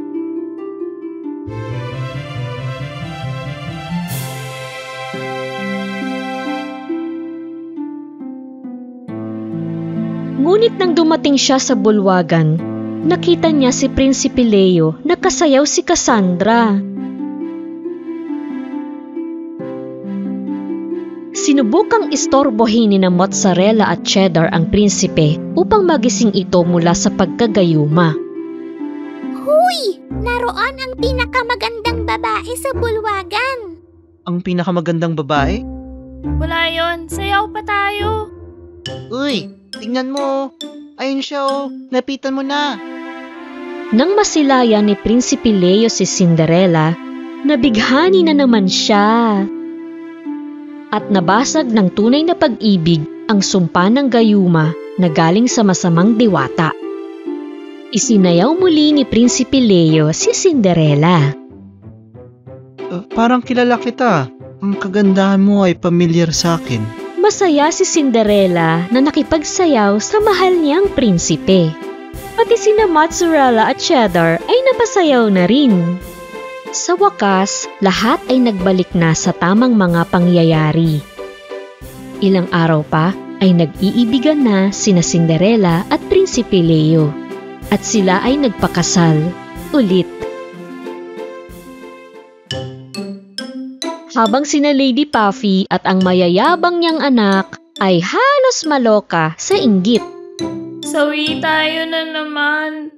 Ngunit nang dumating siya sa bulwagan, nakita niya si Prinsipe Leo na kasayaw si Cassandra. Sinubukang istorbohin ni na mozzarella at cheddar ang prinsipe upang magising ito mula sa pagkagayuma. Huy! Naroon ang pinakamagandang babae sa bulwagan. Ang pinakamagandang babae? Wala yon, sayaw pa tayo. Uy, tingnan mo. Ayun siya oh, lapitan mo na. Nang masilayan ni Prinsipe Leo si Cinderella, nabighani na naman siya. At nabasag ng tunay na pag-ibig ang sumpa ng gayuma na galing sa masamang diwata. Isinayaw muli ni Prinsipe Leo si Cinderella. Parang kilala kita. Ang kagandahan mo ay pamilyar sa akin. Masaya si Cinderella na nakipagsayaw sa mahal niyang prinsipe. Pati sina mozzarella at cheddar ay napasayaw na rin. Sa wakas, lahat ay nagbalik na sa tamang mga pangyayari. Ilang araw pa ay nag-iibigan na sina Cinderella at Prinsipe Leo. At sila ay nagpakasal ulit. Habang sina Lady Puffy at ang mayayabang niyang anak ay halos maloka sa inggit. Sawi tayo na naman.